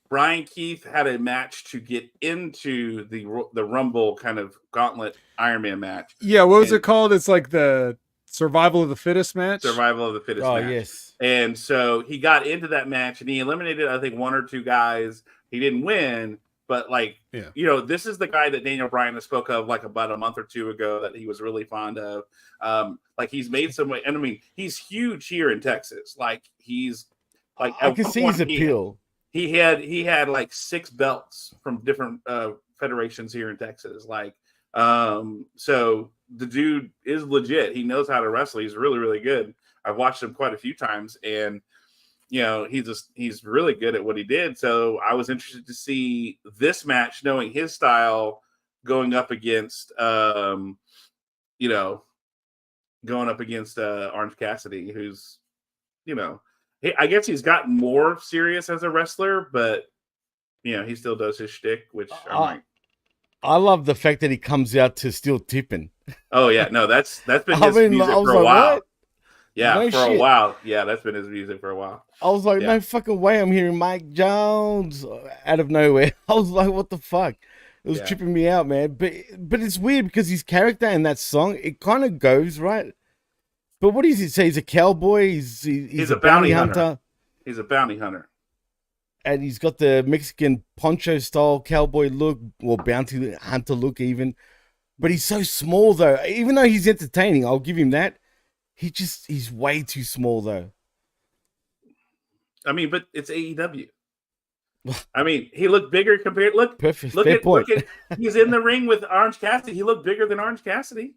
Brian Keith had a match to get into the Rumble kind of gauntlet Iron Man match. Yeah, what was it called? It's like the Survival of the Fittest match? Survival of the Fittest match. Oh, yes. And so he got into that match, and he eliminated, I think, one or two guys. He didn't win, but, this is the guy that Daniel Bryan spoke of, like, about a month or two ago that he was really fond of. He's made some way, and I mean, he's huge here in Texas. Like, he's like, I can see his appeal. He had like 6 belts from different federations here in Texas. So the dude is legit. He knows how to wrestle. He's really, really good. I've watched him quite a few times, and he's really good at what he did. So I was interested to see this match, knowing his style, going up against Orange Cassidy, who's, I guess he's gotten more serious as a wrestler, but he still does his shtick, which I love the fact that he comes out to still tipping. Oh yeah, no, that's been his music for a while. What? Yeah, no for shit. A while. Yeah, that's been his music for a while. I was like, no fucking way, I'm hearing Mike Jones out of nowhere. I was like, what the fuck? It was tripping me out, man. But it's weird because his character in that song, it kind of goes right. But what does he say? He's a cowboy. He's a bounty hunter. He's a bounty hunter. And he's got the Mexican poncho style cowboy look, or bounty hunter look even. But he's so small though. Even though he's entertaining, I'll give him that. He's way too small though. I mean, but it's AEW. I mean, he looked bigger compared. Perfect. Fair point. Look at, he's in the ring with Orange Cassidy. He looked bigger than Orange Cassidy.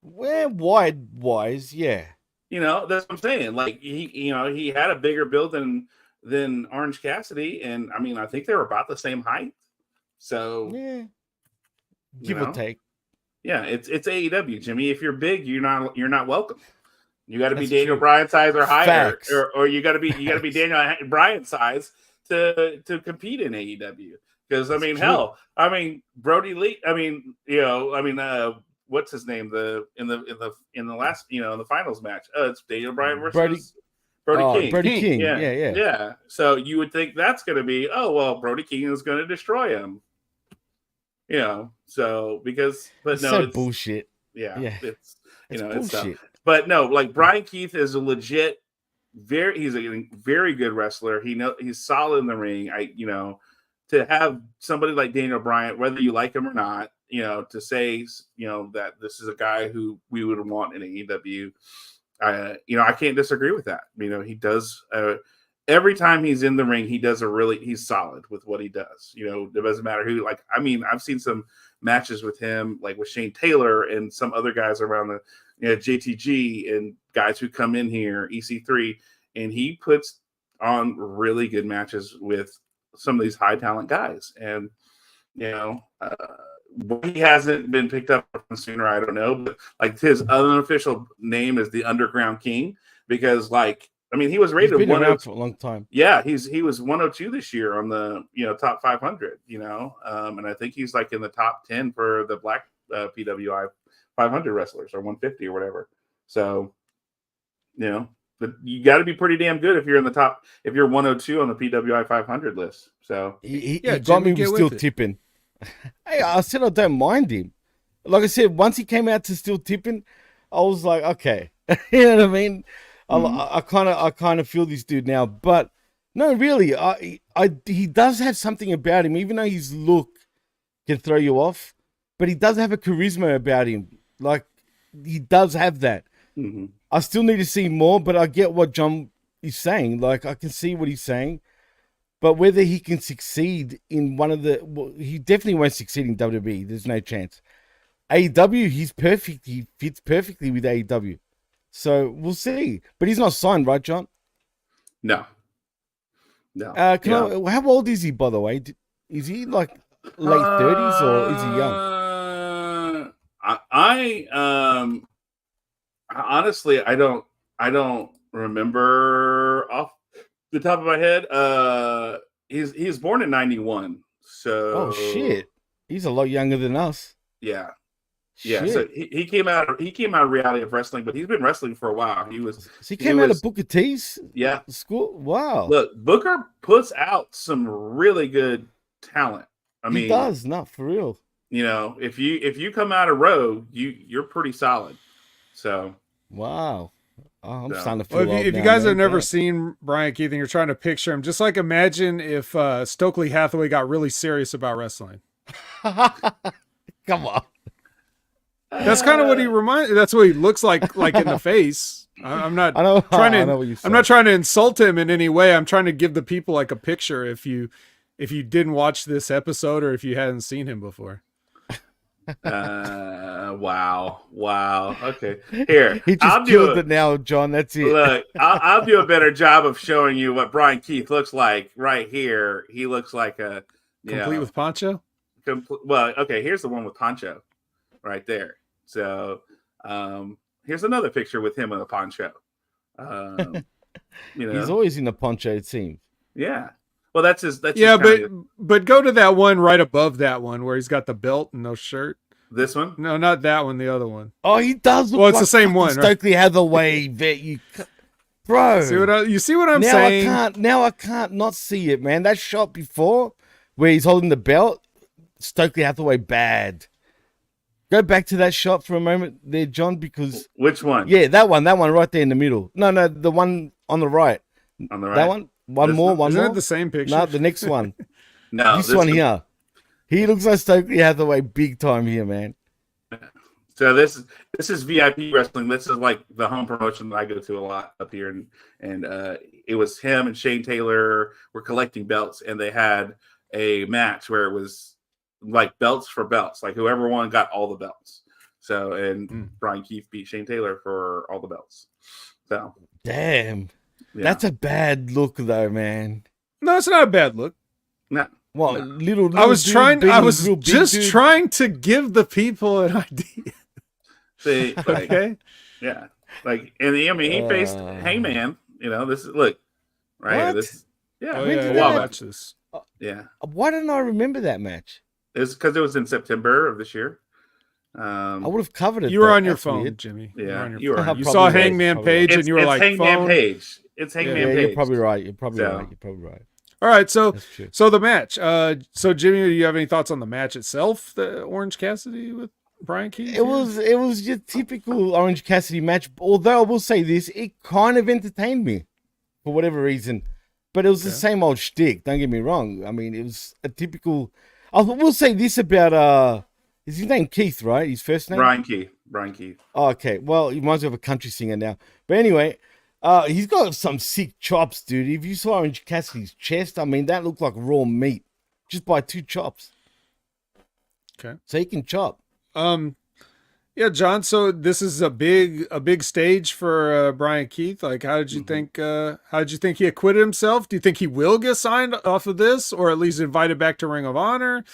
Well, wide-wise, yeah. That's what I'm saying. Like he had a bigger build than Orange Cassidy, and I mean, I think they were about the same height. So yeah, give or take. Yeah, it's AEW, Jimmy. If you're big, you're not welcome. You got to be Daniel Bryan size or higher, or you got to be Daniel Bryan size to compete in AEW. Because I mean, Brody Lee. What's his name? In the last in the finals match. It's Daniel Bryan versus Brody King. Brody King. Yeah. So you would think that's going to be Brody King is going to destroy him. But no, it's bullshit. Yeah. It's it's bullshit. But no, like Brian Keith is a legit, he's a very good wrestler. He's solid in the ring. To have somebody like Daniel Bryan, whether you like him or not, to say, that this is a guy who we would want in AEW, I can't disagree with that. He does, every time he's in the ring, he's solid with what he does. It doesn't matter who, I've seen some matches with him, like with Shane Taylor and some other guys around the, JTG and guys who come in here, EC3, and he puts on really good matches with some of these high talent guys. And, he hasn't been picked up sooner, I don't know, but his unofficial name is the Underground King, because he was rated been around for a long time. Yeah, he was 102 this year on the top 500, and I think he's in the top 10 for the Black PWI 500 wrestlers, or 150 or whatever. So, but you got to be pretty damn good if you're in the top. If you're 102 on the PWI 500 list. So he got me with still tipping. Hey, I said I don't mind him. Like I said, once he came out to still tipping, I was like, okay, you know what I mean. Mm-hmm. I kind of feel this dude now, but no, really, he does have something about him, even though his look can throw you off, but he does have a charisma about him. He does have that. Mm-hmm. I still need to see more, but I get what John is saying. I can see what he's saying, but whether he can succeed in he definitely won't succeed in WWE. There's no chance. AEW, he's perfect. He fits perfectly with AEW. So we'll see. But he's not signed, right, John? No. No. How old is he, by the way? Is he like late 30s or is he young? Honestly, I don't remember off the top of my head. He was born in 91. So Oh shit. He's a lot younger than us. Yeah. Shit. Yeah, so he came out of reality of wrestling, but he's been wrestling for a while. He came out of Booker T's school. Wow. Look, Booker puts out some really good talent. I mean, he does, not for real. You know, if you come out of Rogue, you're pretty solid. So wow. Oh, I'm starting to feel well, if you guys have never seen Brian Keith and you're trying to picture him, just like imagine if Stokely Hathaway got really serious about wrestling. Come on. That's kind of what he reminds. That's what he looks like in the face. I'm not trying to insult him in any way. I'm trying to give the people like a picture. If you didn't watch this episode or if you hadn't seen him before. Wow. Okay, here he just killed it now, John. That's it. Look, I'll do a better job of showing you what Brian Keith looks like right here. He looks like a complete with poncho. Well, okay. Here's the one with poncho, right there. So, here's another picture with him in a poncho. He's always in a poncho, it seems. Yeah. Well, that's his. But go to that one right above that one where he's got the belt and no shirt. This one? No, not that one. The other one. Oh, he does. Well, it's the same one. Stokely Hathaway, bro. You see what I'm saying? I can't not see it, man. That shot before where he's holding the belt, Stokely Hathaway bad. Go back to that shot for a moment there, John, because which one? Yeah, that one right there in the middle. No, the one on the right. On the right. That one. One more. Isn't it the same picture? No, the next one. No, this one here. He looks like Stokely Hathaway big time here, man. So this is VIP wrestling. This is like the home promotion that I go to a lot up here, and it was him and Shane Taylor were collecting belts, and they had a match where it was like belts for belts, like whoever won got all the belts. So Brian Keith beat Shane Taylor for all the belts. So damn. Yeah. That's a bad look, though, man. No, it's not a bad look. No. Well, no. Little I was trying to give the people an idea. See, okay, yeah, like, and I mean, he faced Hamin. You know, this is look right. What? Watch this. Yeah. Why didn't I remember that match? It's because it was in September of this year. I would have covered it. You were on your phone, weird. Jimmy. Yeah, you saw Hangman Page, and you were like, Hangman Page. It's Hangman Page. You're probably right. You're probably right. All right, so the match. So Jimmy, do you have any thoughts on the match itself? The Orange Cassidy with Brian Keith? It was your typical Orange Cassidy match. Although I will say this, it kind of entertained me for whatever reason. But it was the same old shtick. Don't get me wrong. I mean, it was a typical. I will say this about is his name Keith, right? His first name? Brian Keith. Oh, okay. Well, he reminds me of a country singer now. But anyway, he's got some sick chops, dude. If you saw Orange Cassidy's chest, I mean, that looked like raw meat just by 2 chops. Okay. So he can chop. Yeah, John. So this is a big stage for Brian Keith. Like, how did you think? How did you think he acquitted himself? Do you think he will get signed off of this, or at least invited back to Ring of Honor?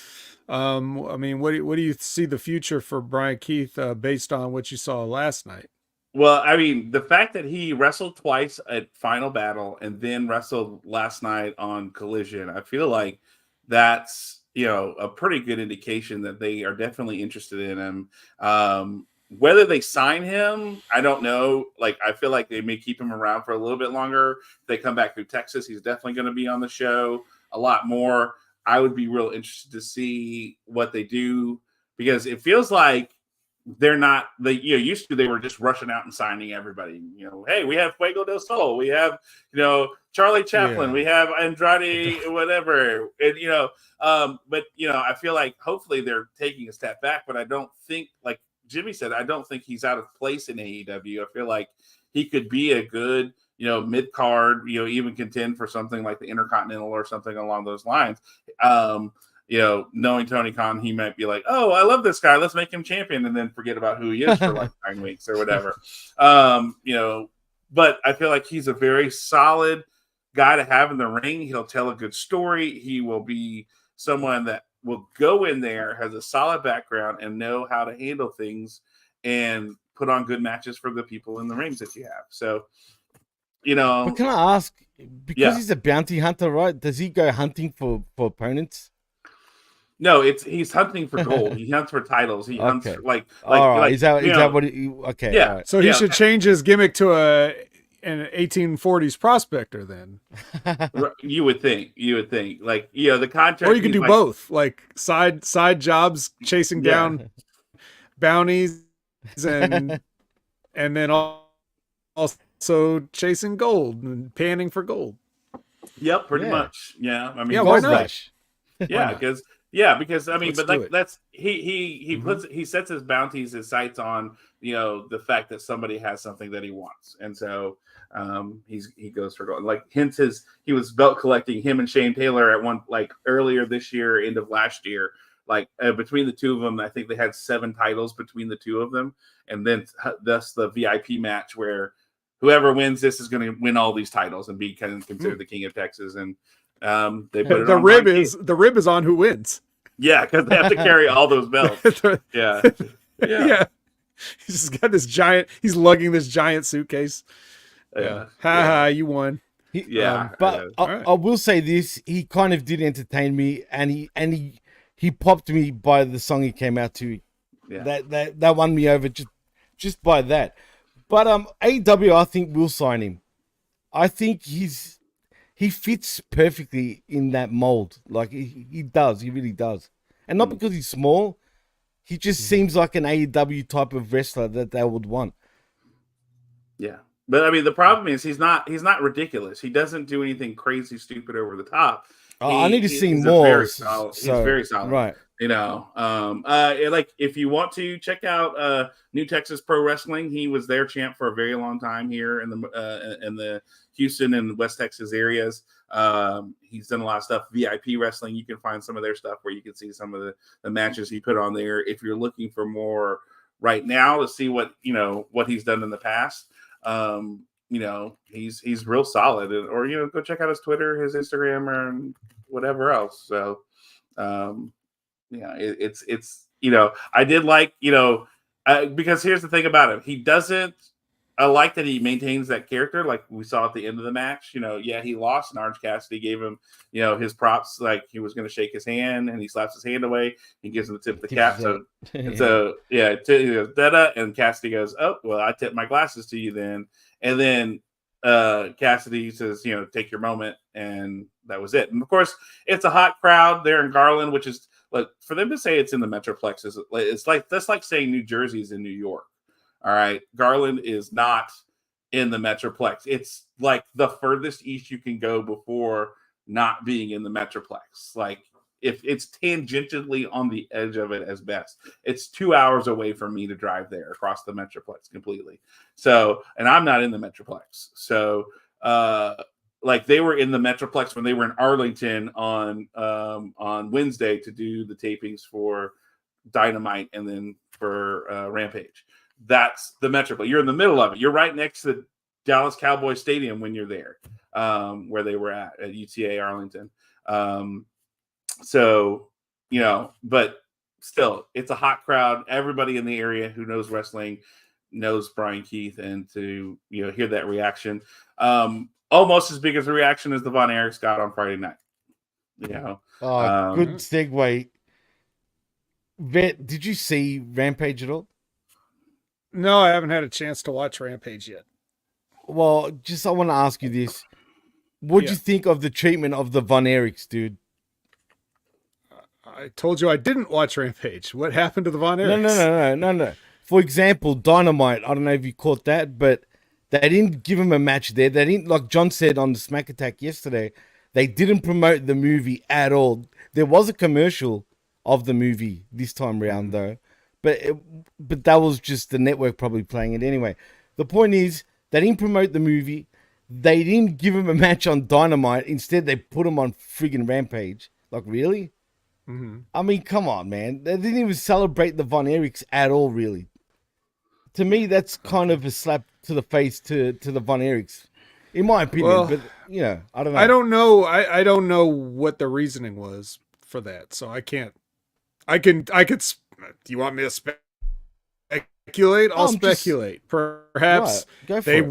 I mean, what do you see the future for Brian Keith based on what you saw last night? Well, I mean, the fact that he wrestled twice at Final Battle and then wrestled last night on Collision, I feel like that's, a pretty good indication that they are definitely interested in him. Whether they sign him, I don't know. Like, I feel like they may keep him around for a little bit longer. If they come back through Texas, he's definitely going to be on the show a lot more. I would be real interested to see what they do, because it feels like they're not, used to, they were just rushing out and signing everybody. Hey, we have Fuego del Sol, we have, Charlie Chaplin, we have Andrade, whatever. And, but, I feel like hopefully they're taking a step back, but I don't think, like Jimmy said, I don't think he's out of place in AEW. I feel like he could be a good, mid-card, even contend for something like the Intercontinental or something along those lines. knowing Tony Khan, he might be like, oh, I love this guy, let's make him champion, and then forget about who he is for like 9 weeks or whatever. But I feel like he's a very solid guy to have in the ring. He'll tell a good story. He will be someone that will go in there, has a solid background, and know how to handle things and put on good matches for the people in the rings that you have. So, But can I ask, because Yeah. he's a bounty hunter, right? Does he go hunting for opponents? No, he's hunting for gold. He hunts for titles. He hunts Okay. for, like All right. like, Is that you know, what? Okay. Yeah. all right. So he should change his gimmick to an 1840s prospector then. You would think, like, the contract, Or you could do both, like side jobs, chasing down bounties, and then also chasing gold and panning for gold. Yep, pretty Yeah. much. Yeah, I mean, Yeah, why Gold not? Rush. because I mean, Let's but do like it. that's he sets his bounties, his sights on the fact that somebody has something that he wants, and so he goes for gold. Like, hence he was belt collecting, him and Shane Taylor at one, like, earlier this year, end of last year. Like, between the two of them, I think they had 7 titles between the two of them, and then thus the VIP match where whoever wins this is going to win all these titles and be kind of considered the king of Texas. And they put it The on rib Brian is the rib is on who wins. Yeah, because they have to carry all those belts. Yeah. Yeah. He's just got this giant. He's lugging this giant suitcase. Yeah. Ha, you won. Yeah. But I will say this: he kind of did entertain me, and he popped me by the song he came out to. Yeah. That won me over just by that. But AEW, I think, will sign him. I think he fits perfectly in that mold. Like, he does. He really does. And not because he's small. He just seems like an AEW type of wrestler that they would want. Yeah. But I mean, the problem is he's not ridiculous. He doesn't do anything crazy, stupid, over the top. I need to see He's more. very solid. He's very solid. Right. Like, if you want to check out New Texas Pro Wrestling, he was their champ for a very long time here in the Houston and West Texas areas. He's done a lot of stuff. VIP Wrestling, you can find some of their stuff where you can see some of the matches he put on there. If you're looking for more right now to see what he's done in the past, he's real solid. Or go check out his Twitter, his Instagram, or whatever else. So it's I did like because here's the thing about him. He doesn't. I like that he maintains that character, like we saw at the end of the match. He lost, and Orange Cassidy gave him, his props. Like, he was going to shake his hand, and he slaps his hand away. He gives him the tip of the cap. And Cassidy goes, "Oh, well, I tip my glasses to you then." And then Cassidy says, "Take your moment," and that was it. And of course, it's a hot crowd there in Garland, which is, like, for them to say it's in the Metroplex it's like that's like saying New Jersey's in New York. All right, Garland is not in the Metroplex. It's like the furthest east you can go before not being in the Metroplex. Like, if it's tangentially on the edge of it as best, it's 2 hours away from me to drive there across the Metroplex completely. So, and I'm not in the Metroplex. So, like, they were in the Metroplex when they were in Arlington on Wednesday to do the tapings for Dynamite and then for Rampage. That's the Metroplex. You're in the middle of it. You're right next to the Dallas Cowboys Stadium when you're there, where they were at UTA Arlington. But still, it's a hot crowd. Everybody in the area who knows wrestling knows Brian Keith, and to hear that reaction, almost as big as a reaction as the Von Erichs got on Friday night. Good segue. Vet, did you see Rampage at all? No, I haven't had a chance to watch Rampage yet. Well, I want to ask you this. What'd you think of the treatment of the Von Erichs, dude? I told you I didn't watch Rampage. What happened to the Von Erichs? No. For example, Dynamite, I don't know if you caught that, but they didn't give him a match there. They didn't, like John said on the Smack Attack yesterday, they didn't promote the movie at all. There was a commercial of the movie this time around, though. But that was just the network probably playing it anyway. The point is, they didn't promote the movie. They didn't give him a match on Dynamite. Instead, they put him on friggin' Rampage. Like, really? Mm-hmm. I mean, come on, man. They didn't even celebrate the Von Erichs at all, really. To me, that's kind of a slap to the face to the Von Erichs, in my opinion. Well, but, I don't know. I don't know. I don't know what the reasoning was for that, so I can't. I could. Do you want me to speculate? I'll speculate. Perhaps right, go for they it.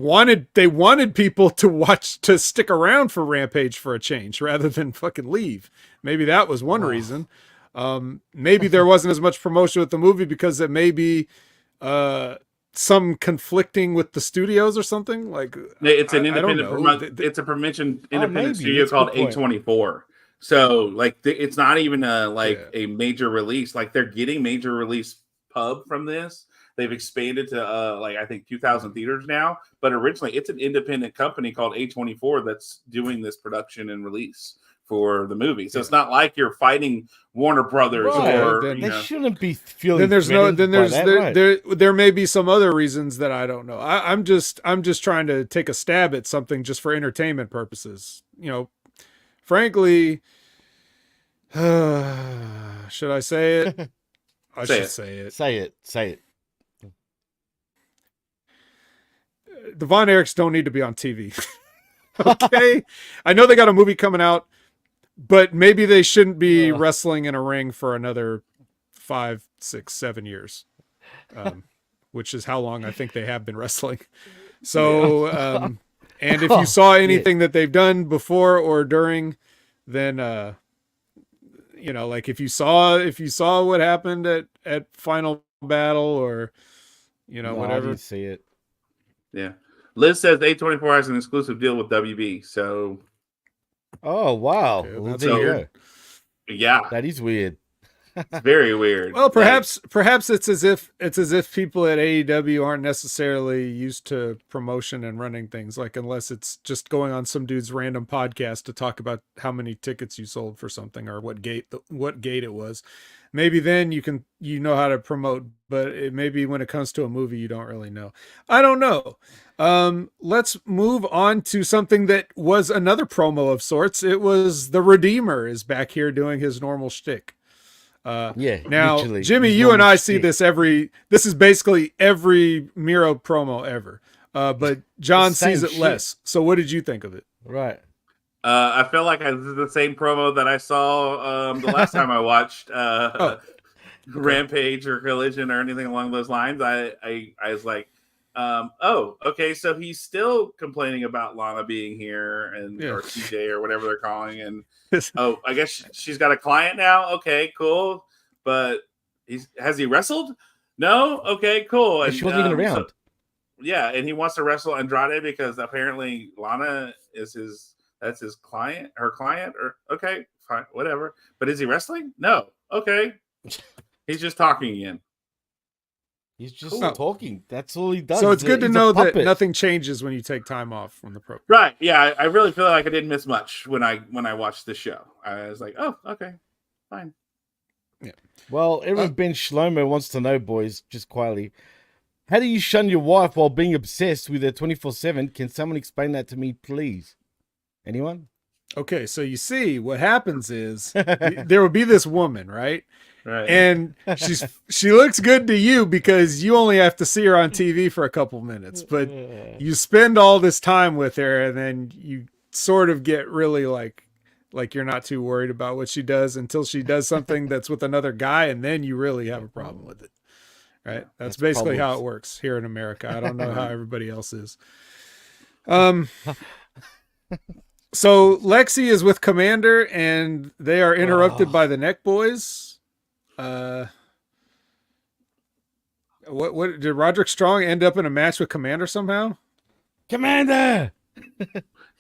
wanted people to stick around for Rampage for a change rather than fucking leave. Maybe that was one reason. Maybe there wasn't as much promotion with the movie because it may be some conflicting with the studios or something. Like It's an independent. It's a independent studio That's a called good point. A24. So like it's not even a major release. Like they're getting major release pub from this. They've expanded to I think 2,000 theaters now. But originally it's an independent company called A24 that's doing this production and release for the movie. So it's not like you're fighting Warner Brothers or they shouldn't be feeling. Then there may be some other reasons that I don't know. I'm just trying to take a stab at something just for entertainment purposes. Frankly, should I say it? I should say it. Say it. The Von Erichs don't need to be on TV. Okay, I know they got a movie coming out, but maybe they shouldn't be wrestling in a ring for another 5, 6, 7 years, which is how long I think they have been wrestling. So, and if you saw anything that they've done before or during, then like if you saw what happened at Final Battle or whatever. I didn't see it. Yeah. Liz says A24 has an exclusive deal with WB. So. Oh wow! Okay, well, that's there you weird. go. Yeah, That is weird. it's very weird. Well, perhaps it's as if people at AEW aren't necessarily used to promotion and running things, like unless it's just going on some dude's random podcast to talk about how many tickets you sold for something or what gate it was. Maybe then you know how to promote, but maybe when it comes to a movie, you don't really know. I don't know. Let's move on to something that was another promo of sorts. It was the Redeemer is back here doing his normal shtick. Now, Jimmy, you and I see this this is basically every Miro promo ever. But John sees it less. So what did you think of it? Right. I feel like this is the same promo that I saw the last time I watched Rampage or Collision or anything along those lines. I was like, okay, so he's still complaining about Lana being here or TJ or whatever they're calling, and I guess she's got a client now. Okay, cool, but has he wrestled? No. Okay, cool. And she wasn't even around. And he wants to wrestle Andrade because apparently Lana is that's his client, her client, or okay, fine, whatever. But is he wrestling? No. Okay. He's just talking again. He's just talking. That's all he does. So it's good to know that nothing changes when you take time off from the program. Right. Yeah. I really feel like I didn't miss much when I watched the show. I was like, oh, okay, fine. Yeah. Well, Aaron Ben Shlomo wants to know, boys, just quietly. How do you shun your wife while being obsessed with her 24/7? Can someone explain that to me, please? Anyone? Okay, so you see, what happens is there will be this woman, right? Right. And she looks good to you because you only have to see her on TV for a couple minutes, but you spend all this time with her and then you sort of get really like you're not too worried about what she does until she does something that's with another guy, and then you really have a problem with it. Right? That's basically how it works here in America. I don't know how everybody else is. So Lexi is with Commander and they are interrupted by the Neck Boys. What did Roderick Strong end up in a match with Commander somehow? Commander!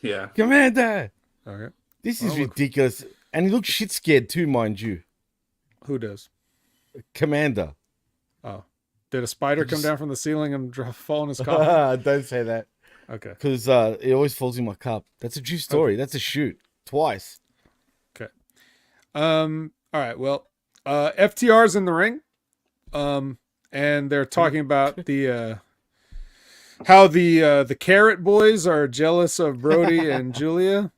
Yeah. Commander! Okay. This is ridiculous. And he looks shit scared too, mind you. Who does? Commander. Oh. Did a spider come down from the ceiling and fall in his coffin? Don't say that. Okay. Because it always falls in my cup. That's a true story. Okay. That's a shoot. Twice. Okay. All right. Well, FTR's in the ring. And they're talking about the how the Carrot Boys are jealous of Brody and Julia.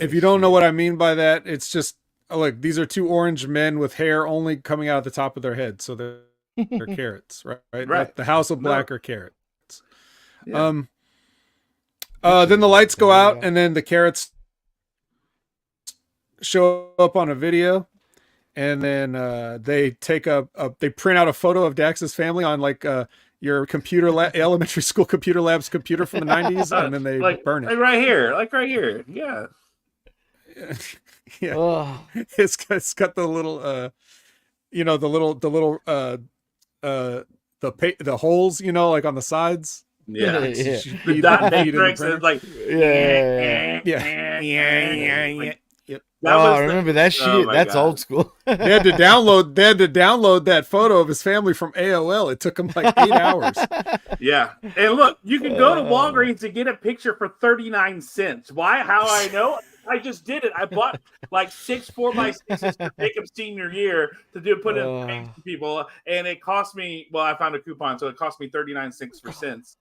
If you don't know what I mean by that, it's just look, these are two orange men with hair only coming out at the top of their head, so they're carrots, right? Right. The House of Black are carrots. Yeah. Then the lights go out, and then the carrots show up on a video, and then they take they print out a photo of Dax's family on like your elementary school computer lab's computer from the 90s, and then they burn it. Like right here. Yeah. Yeah. Oh. It's got the little the holes, like on the sides. Yeah. Yeah. The dot matrix is like Yeah. Yep. I remember that shit. Oh my That's God. old school. They had to download that photo of his family from AOL. It took them like 8 hours. Yeah. And look, you can go to Walgreens and get a picture for 39 cents. Why? How I know? I just did it. I bought like 6 4x6s for Jacob's senior year to put in things to people, and it cost me. Well, I found a coupon, so it cost me 39 cents for 6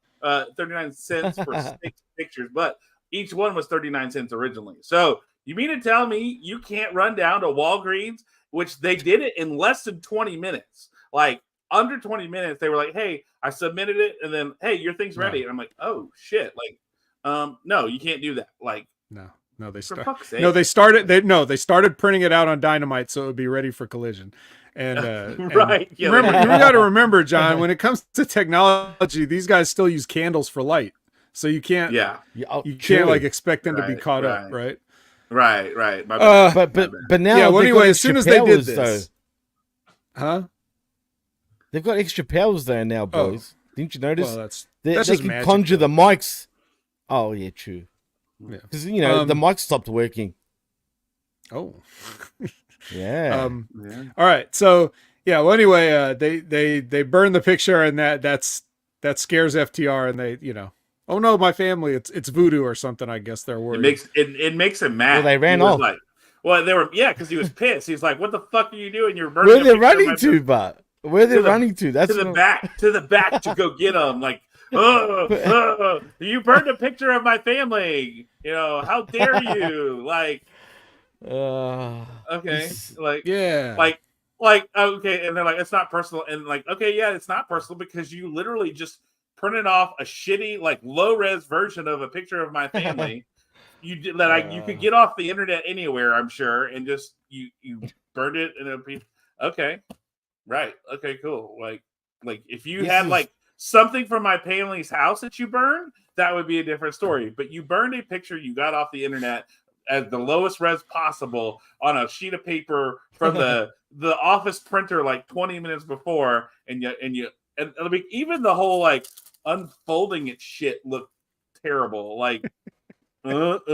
pictures, but each one was 39 cents originally. So you mean to tell me you can't run down to Walgreens, which they did it in less than 20 minutes, like under 20 minutes? They were like, "Hey, I submitted it," and then, "Hey, your thing's ready." And I'm like, "Oh shit!" Like, no, you can't do that. Like, No, they started printing it out on dynamite so it would be ready for collision. And right. You got to remember, John, when it comes to technology, these guys still use candles for light, so you can't. Yeah. You can't like expect them to be caught up, right? Right. But now, yeah. Well, anyway, as soon as they did this, they've got extra powers there now, boys. Didn't you notice? Well, they just can magic, conjure though. the mics. Oh yeah, true. Yeah. Because the mic stopped working. Oh. Yeah. All right. So yeah. Well, anyway, they burn the picture, and that scares FTR, and they oh no, my family, it's voodoo or something. I guess they're worried. It makes him mad. Well, they ran off. They were because he was pissed. He's like, "What the fuck are you doing? You're burning." Where they're running to, but where they're running to? That's to the back to go get them. Like, you burned a picture of my family. How dare you? Like, okay, like, yeah, like, okay, and they're like, it's not personal, and like, okay, yeah, it's not personal because you literally just printed off a shitty, like, low res version of a picture of my family. You did that. You could get off the internet anywhere, I'm sure, and just you burned it in a piece. Okay, right. Okay, cool. Like if you had like something from my family's house that you burned, that would be a different story. But you burned a picture you got off the internet at the lowest res possible on a sheet of paper from the office printer like 20 minutes before, and even the whole like unfolding it shit looked terrible. Like look,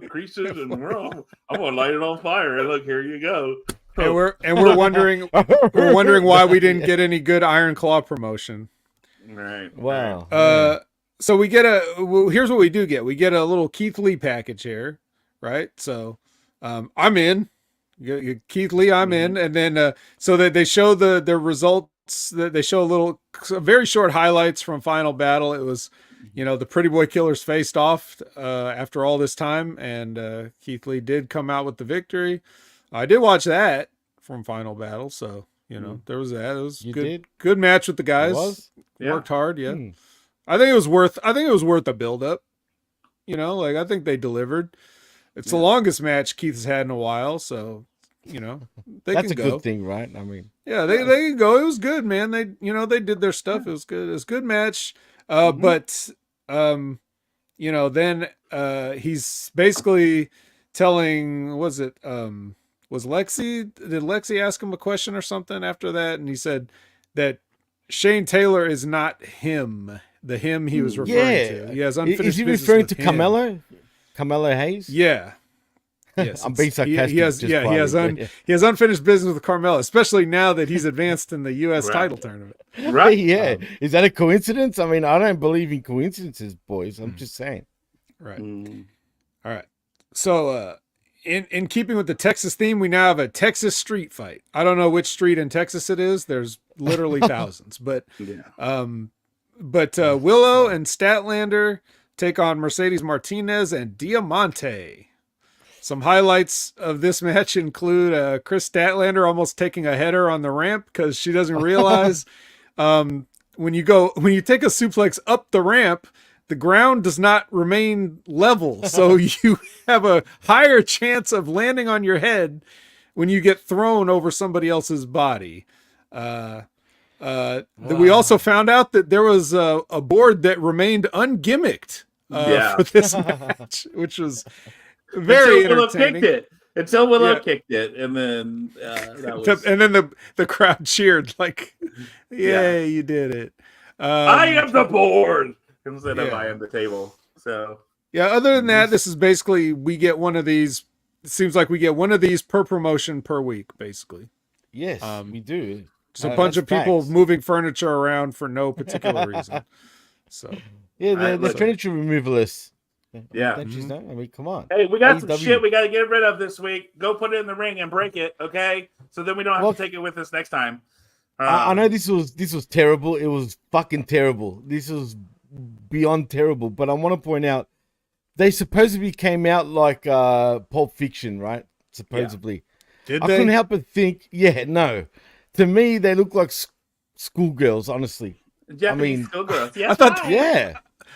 creases and I'm gonna light it on fire. And look, here you go. And we're wondering why we didn't get any good Iron Claw promotion. Right. Wow. So we get here's what we do get. We get a little Keith Lee package here, right? So I'm in. Keith Lee, I'm in. And then so that they show the results, that they show very short highlights from Final Battle. It was, the Pretty Boy Killers faced off after all this time, and Keith Lee did come out with the victory. I did watch that from Final Battle, so there was that. It was good match with the guys. It was? Worked hard, yeah. I think it was worth the build up. I think they delivered. It's the longest match Keith has had in a while, so that's a good thing, right? I mean, yeah, they can go. It was good, man. They they did their stuff. It was good. It was a good match. But then he's basically telling, did Lexi ask him a question or something after that? And he said that Shane Taylor is not him. The him he was referring to. He has unfinished business. Is he referring to Carmelo? Carmelo Hayes? Yeah. Yes. I'm being sarcastic. He has unfinished business with Carmelo, especially now that he's advanced in the U.S. title tournament. Right. Yeah. Is that a coincidence? I mean, I don't believe in coincidences, boys. I'm just saying. Right. All right. So, in keeping with the Texas theme, we now have a Texas street fight. I don't know which street in Texas it is. There's literally thousands, but Willow and Statlander take on Mercedes Martinez and Diamante. Some highlights of this match include Chris Statlander almost taking a header on the ramp because she doesn't realize when you take a suplex up the ramp, the ground does not remain level. So you have a higher chance of landing on your head when you get thrown over somebody else's body. We also found out that there was a board that remained ungimmicked for this match, which was very entertaining. Until Willow kicked it, and then and then the crowd cheered like, "Yay, you did it!" I am the board instead of I am the table. So other than that, this is basically we get one of these. It seems like we get one of these per promotion per week, basically. Yes, we do. Just a bunch of people moving furniture around for no particular reason. So the furniture removalists. Yeah. Don't you know? I mean, come on. Hey, we got some shit we got to get rid of this week. Go put it in the ring and break it, okay? So then we don't have to take it with us next time. I know this was terrible. It was fucking terrible. This was beyond terrible. But I want to point out, they supposedly came out like Pulp Fiction, right? Supposedly. Yeah. I couldn't help but think, no. To me, they look like schoolgirls, honestly. Japanese schoolgirls. Yeah.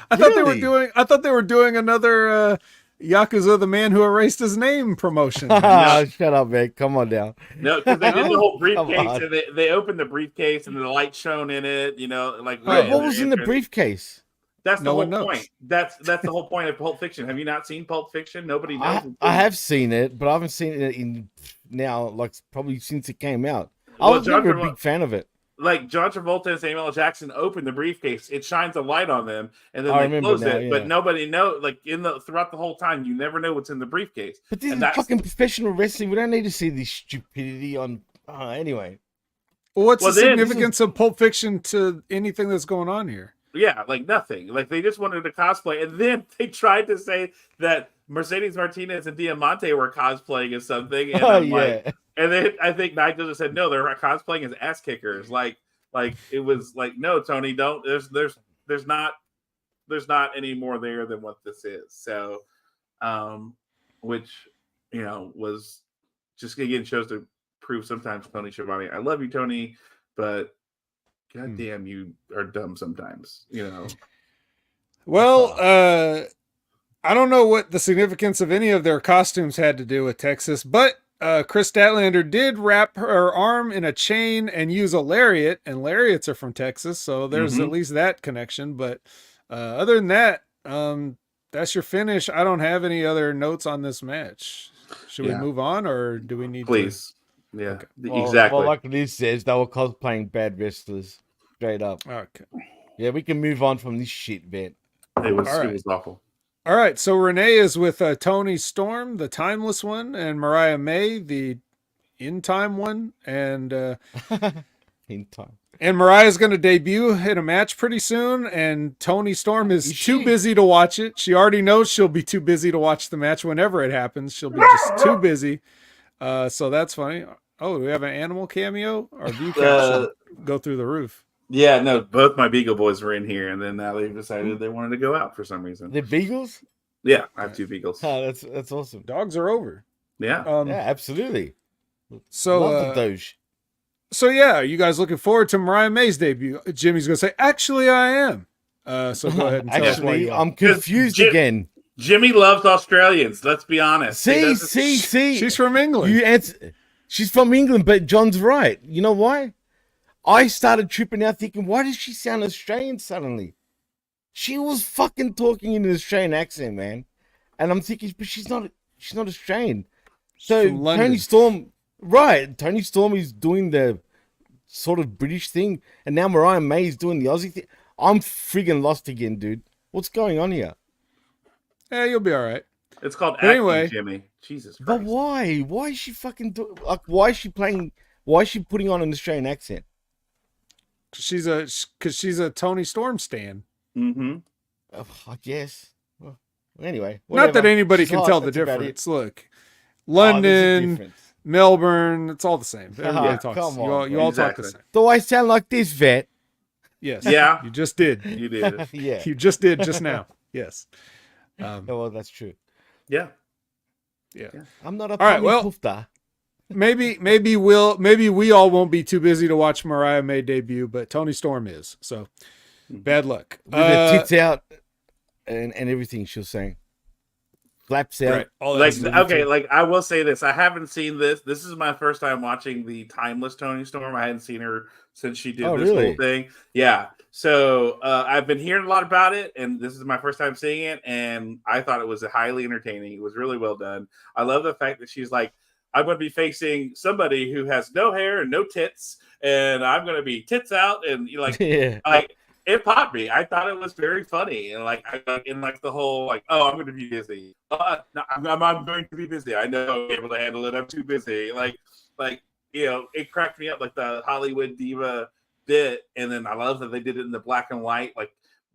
I thought they were doing another Yakuza the Man Who Erased His Name promotion. Shut up, man. Come on down. No, because they did the whole briefcase and they opened the briefcase and the light shone in it, like what was in the briefcase? That's the whole point. That's the whole point of Pulp Fiction. Have you not seen Pulp Fiction? Nobody knows. I have seen it, but I haven't seen it in now, like probably since it came out. I was never a big fan of it. Like John Travolta and Samuel L. Jackson open the briefcase, it shines a light on them, and then they close it. But nobody knows. Like throughout the whole time, you never know what's in the briefcase. But this is fucking professional wrestling. We don't need to see this stupidity on. Anyway. Well, what's the significance of Pulp Fiction to anything that's going on here? Yeah, like nothing. Like they just wanted to cosplay, and then they tried to say that Mercedes Martinez and Diamante were cosplaying as something, and and then I think Nigel just said no, they're cosplaying as ass kickers. Like it was like no, Tony, don't. There's not any more there than what this is. So, which was just again shows to prove sometimes Tony Schiavone. I love you, Tony, but God damn, you are dumb sometimes, Well, I don't know what the significance of any of their costumes had to do with Texas, but Chris Statlander did wrap her arm in a chain and use a lariat, and lariats are from Texas, so there's at least that connection. But other than that, that's your finish. I don't have any other notes on this match. Should we move on, or do we need Please. to? Yeah, okay. Exactly. Well, like Liz says, they were cosplaying bad wrestlers. Straight up. Okay. Yeah, we can move on from this shit, man. It was awful. All right, so Renee is with Tony Storm, the timeless one, and Mariah May, the in-time one, and in time. And Mariah's going to debut in a match pretty soon, and Tony Storm is too busy to watch it. She already knows she'll be too busy to watch the match whenever it happens. She'll be just too busy. So that's funny. Oh, do we have an animal cameo? Our view count should go through the roof. Yeah, no, both my Beagle boys were in here, and then now they've decided they wanted to go out for some reason. The Beagles? Yeah, I have two Beagles. Oh, that's awesome. Dogs are over. Yeah. Yeah, absolutely. So, love the Doge. So yeah, are you guys looking forward to Mariah May's debut? Jimmy's going to say, actually, I am. So go ahead and tell us why you are. I'm confused again. Jimmy loves Australians. Let's be honest. See. She's from England. You answer. She's from England, but John's right. You know why? I started tripping out thinking, why does she sound Australian suddenly? She was fucking talking in an Australian accent, man. And I'm thinking, but she's not Australian. So Tony Storm, right. Tony Storm is doing the sort of British thing. And now Mariah May is doing the Aussie thing. I'm friggin' lost again, dude. What's going on here? Yeah, you'll be all right. It's called acting, anyway, Jimmy. Jesus Christ. But why? Why is she fucking why is she putting on an Australian accent? Because she's a Tony Storm stan. Mm-hmm. I guess. Well, anyway, whatever. Not that anybody can tell the difference. Look, London, Melbourne, it's all the same. Everybody talks. You all talk the same. Do I sound like this, vet? Yes. Yeah. You just did. You did. Yeah. You just did just now. Yes. Well, that's true. Yeah. Yeah. I'm not a All right, Tommy well, Pufta. maybe we all won't be too busy to watch Mariah May debut, but Tony Storm is. So bad luck. With the tits out and everything she was saying. Flaps out. Right. All Like, that okay, like I will say this. I haven't seen this. This is my first time watching the timeless Tony Storm. I hadn't seen her since she did this really? whole thing. Yeah. So I've been hearing a lot about it, and this is my first time seeing it, and I thought it was highly entertaining. It was really well done. I love the fact that she's like, I'm going to be facing somebody who has no hair and no tits, and I'm going to be tits out, and you like, like it popped me. I thought it was very funny, and like, the whole like, oh, I'm going to be busy. No, I'm going to be busy. I know I'll be able to handle it. I'm too busy. Like you know, it cracked me up like the Hollywood diva bit, and then I love that they did it in the black and white.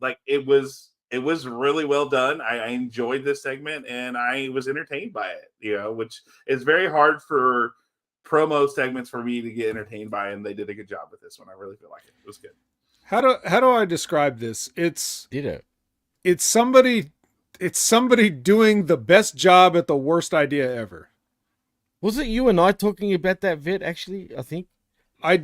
Like it was really well done. I enjoyed this segment, and I was entertained by it. You know, which is very hard for promo segments for me to get entertained by, and they did a good job with this one. I really feel like it was good. How do I describe this? It's somebody doing the best job at the worst idea ever. Was it you and I talking about that vid? Actually, I think I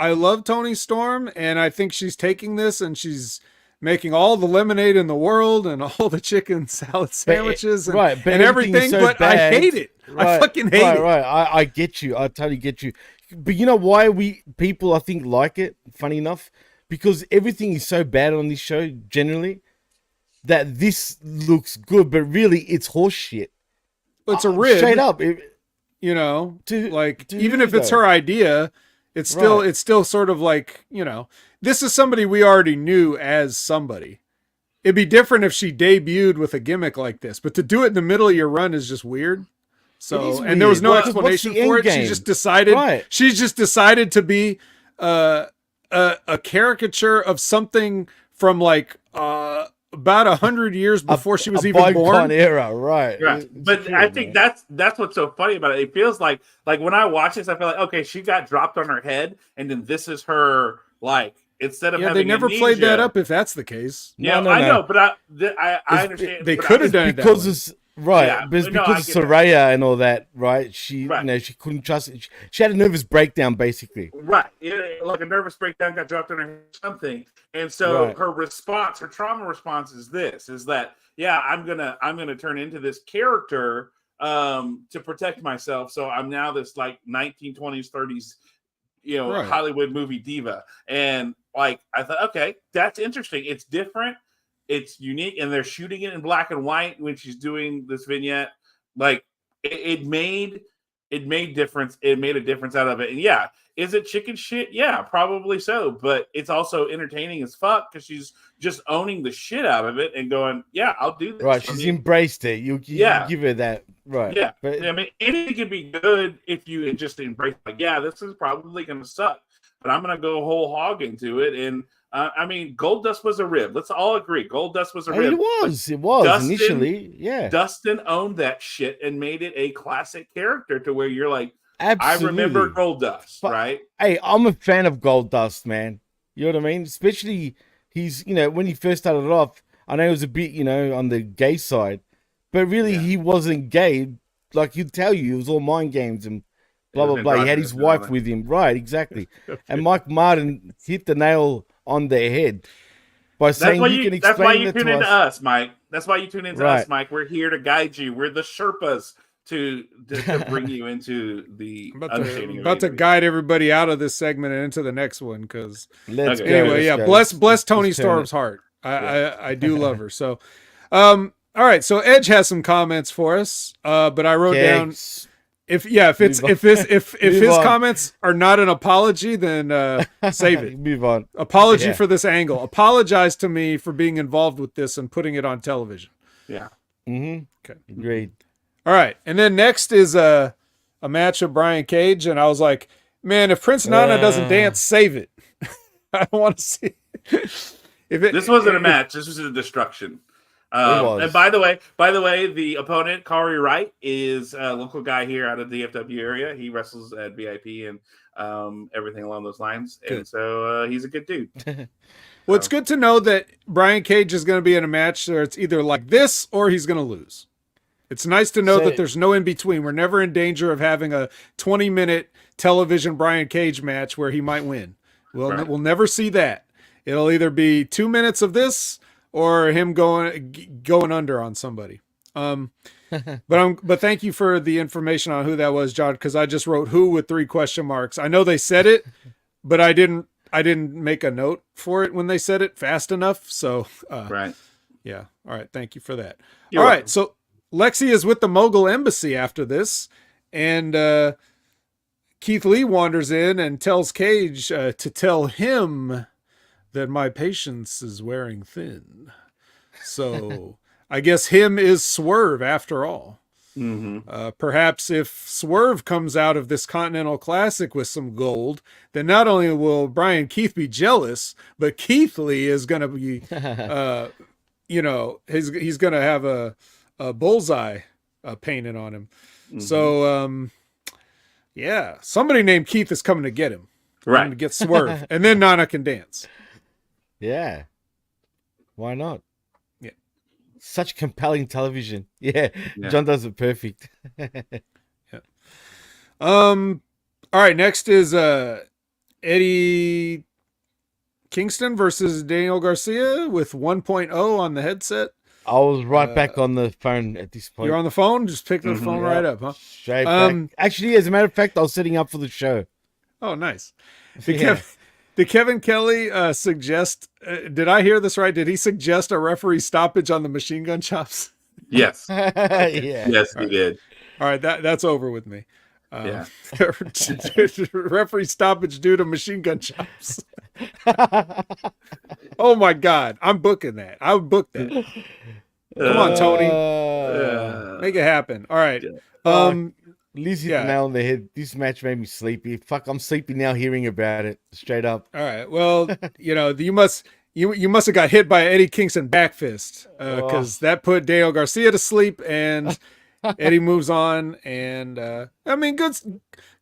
love Tony Storm, and I think she's taking this and she's making all the lemonade in the world and all the chicken salad sandwiches and everything, so but bad. I hate it. Right, I fucking hate it. Right. I get you. I totally get you. But you know why people I think like it, funny enough? Because everything is so bad on this show generally that this looks good, but really it's horse shit. It's a rib. Straight up. You know, even if it's her idea, it's still sort of like, you know, this is somebody we already knew as somebody. It'd be different if she debuted with a gimmick like this, but to do it in the middle of your run is just weird. So, and there was no explanation for it. She just decided. She's just decided to be a caricature of something from like about 100 years before she was even born. Era, right? But true, I think that's what's so funny about it. It feels like when I watch this, I feel like, okay, she got dropped on her head, and then this is her like, instead of having they never played that up if that's the case. Yeah, no, I know, but I understand. They could have done it because it's right, yeah, but it's because of Soraya and all that, right? She, you know, she couldn't trust it. She had a nervous breakdown, basically. Right, like a nervous breakdown, got dropped on her head, something, and so her response, her trauma response, is that I'm gonna turn into this character to protect myself. So I'm now this like 1920s, 30s, you know, Hollywood movie diva, and like I thought, okay, that's interesting. It's different. It's unique, and they're shooting it in black and white when she's doing this vignette. Like it made difference. It made a difference out of it. And yeah, is it chicken shit? Yeah, probably so. But it's also entertaining as fuck because she's just owning the shit out of it and going, yeah, I'll do this. Right, she's embraced it. You give her that. Right. Yeah. But I mean, anything can be good if you just embrace it. Like, yeah, this is probably going to suck, but I'm going to go whole hog into it. And I mean, Goldust was a rib. Let's all agree. Goldust was a rib. It was Dustin, initially. Yeah. Dustin owned that shit and made it a classic character to where you're like, absolutely. I remember Goldust, right? Hey, I'm a fan of Goldust, man. You know what I mean? Especially he's, you know, when he first started off, I know he was a bit, you know, on the gay side, but really he wasn't gay. Like he'd tell you, it was all mind games and blah, blah, blah. He had his wife with him. Right, exactly. And Mike Martin hit the nail on their head by saying you can explain it to us. That's why you tune into us, Mike. That's why you tune into us, Mike. We're here to guide you. We're the Sherpas to bring you into the about to guide everybody out of this segment and into the next one. Because anyway, bless Tony Storm's heart. I do love her. So, all right. So Edge has some comments for us, but I wrote down. If his comments are not an apology, then save it. Move on. Apology for this angle. Apologize to me for being involved with this and putting it on television. Yeah. Mm-hmm. Okay. Great. All right. And then next is a match of Brian Cage, and I was like, man, if Prince Nana doesn't dance, save it. I don't want to see this wasn't a match. This was a destruction. And by the way, the opponent, Kari Wright, is a local guy here out of the DFW area. He wrestles at VIP and everything along those lines. Good. And so he's a good dude. Well, it's good to know that Brian Cage is going to be in a match where it's either like this or he's going to lose. It's nice to know So- that there's no in between. We're never in danger of having a 20-minute television Brian Cage match where he might win. We'll never see that. It'll either be 2 minutes of this or him going under on somebody. But thank you for the information on who that was, John, because I just wrote who with 3 question marks. I know they said it, but I didn't make a note for it when they said it fast enough. So Right. yeah. All right. Thank you for that. You're All welcome. right. So Lexi is with the Mogul Embassy after this, and Keith Lee wanders in and tells Cage to tell him that my patience is wearing thin. So I guess him is Swerve after all. Mm-hmm. Perhaps if Swerve comes out of this Continental Classic with some gold, then not only will Brian Keith be jealous, but Keith Lee is going to be, he's going to have a bullseye painted on him. Mm-hmm. So, yeah, somebody named Keith is coming to get him. Right. Coming to get Swerve. And then Nana can dance. Yeah. Why not? Yeah. Such compelling television. Yeah. Yeah. John does it perfect. All right, next is Eddie Kingston versus Daniel Garcia with 1.0 on the headset. I was right back on the phone at this point. You're on the phone? Just pick the phone right up, huh? Straight back. Actually, as a matter of fact, I was setting up for the show. Oh, nice. Did Kevin Kelly suggest, did I hear this right? Did he suggest a referee stoppage on the machine gun chops? Yes. Yeah. Yes, he did. All right, that's over with me. Yeah. Referee stoppage due to machine gun chops. Oh my God, I'm booking that. I would book that. Come on, Tony, make it happen. All right. Liz hit the nail on the head. This match made me sleepy. Fuck, I'm sleepy now hearing about it. Straight up. All right. Well, you must have got hit by Eddie Kingston back fist because that put Daniel Garcia to sleep, and Eddie moves on. And I mean,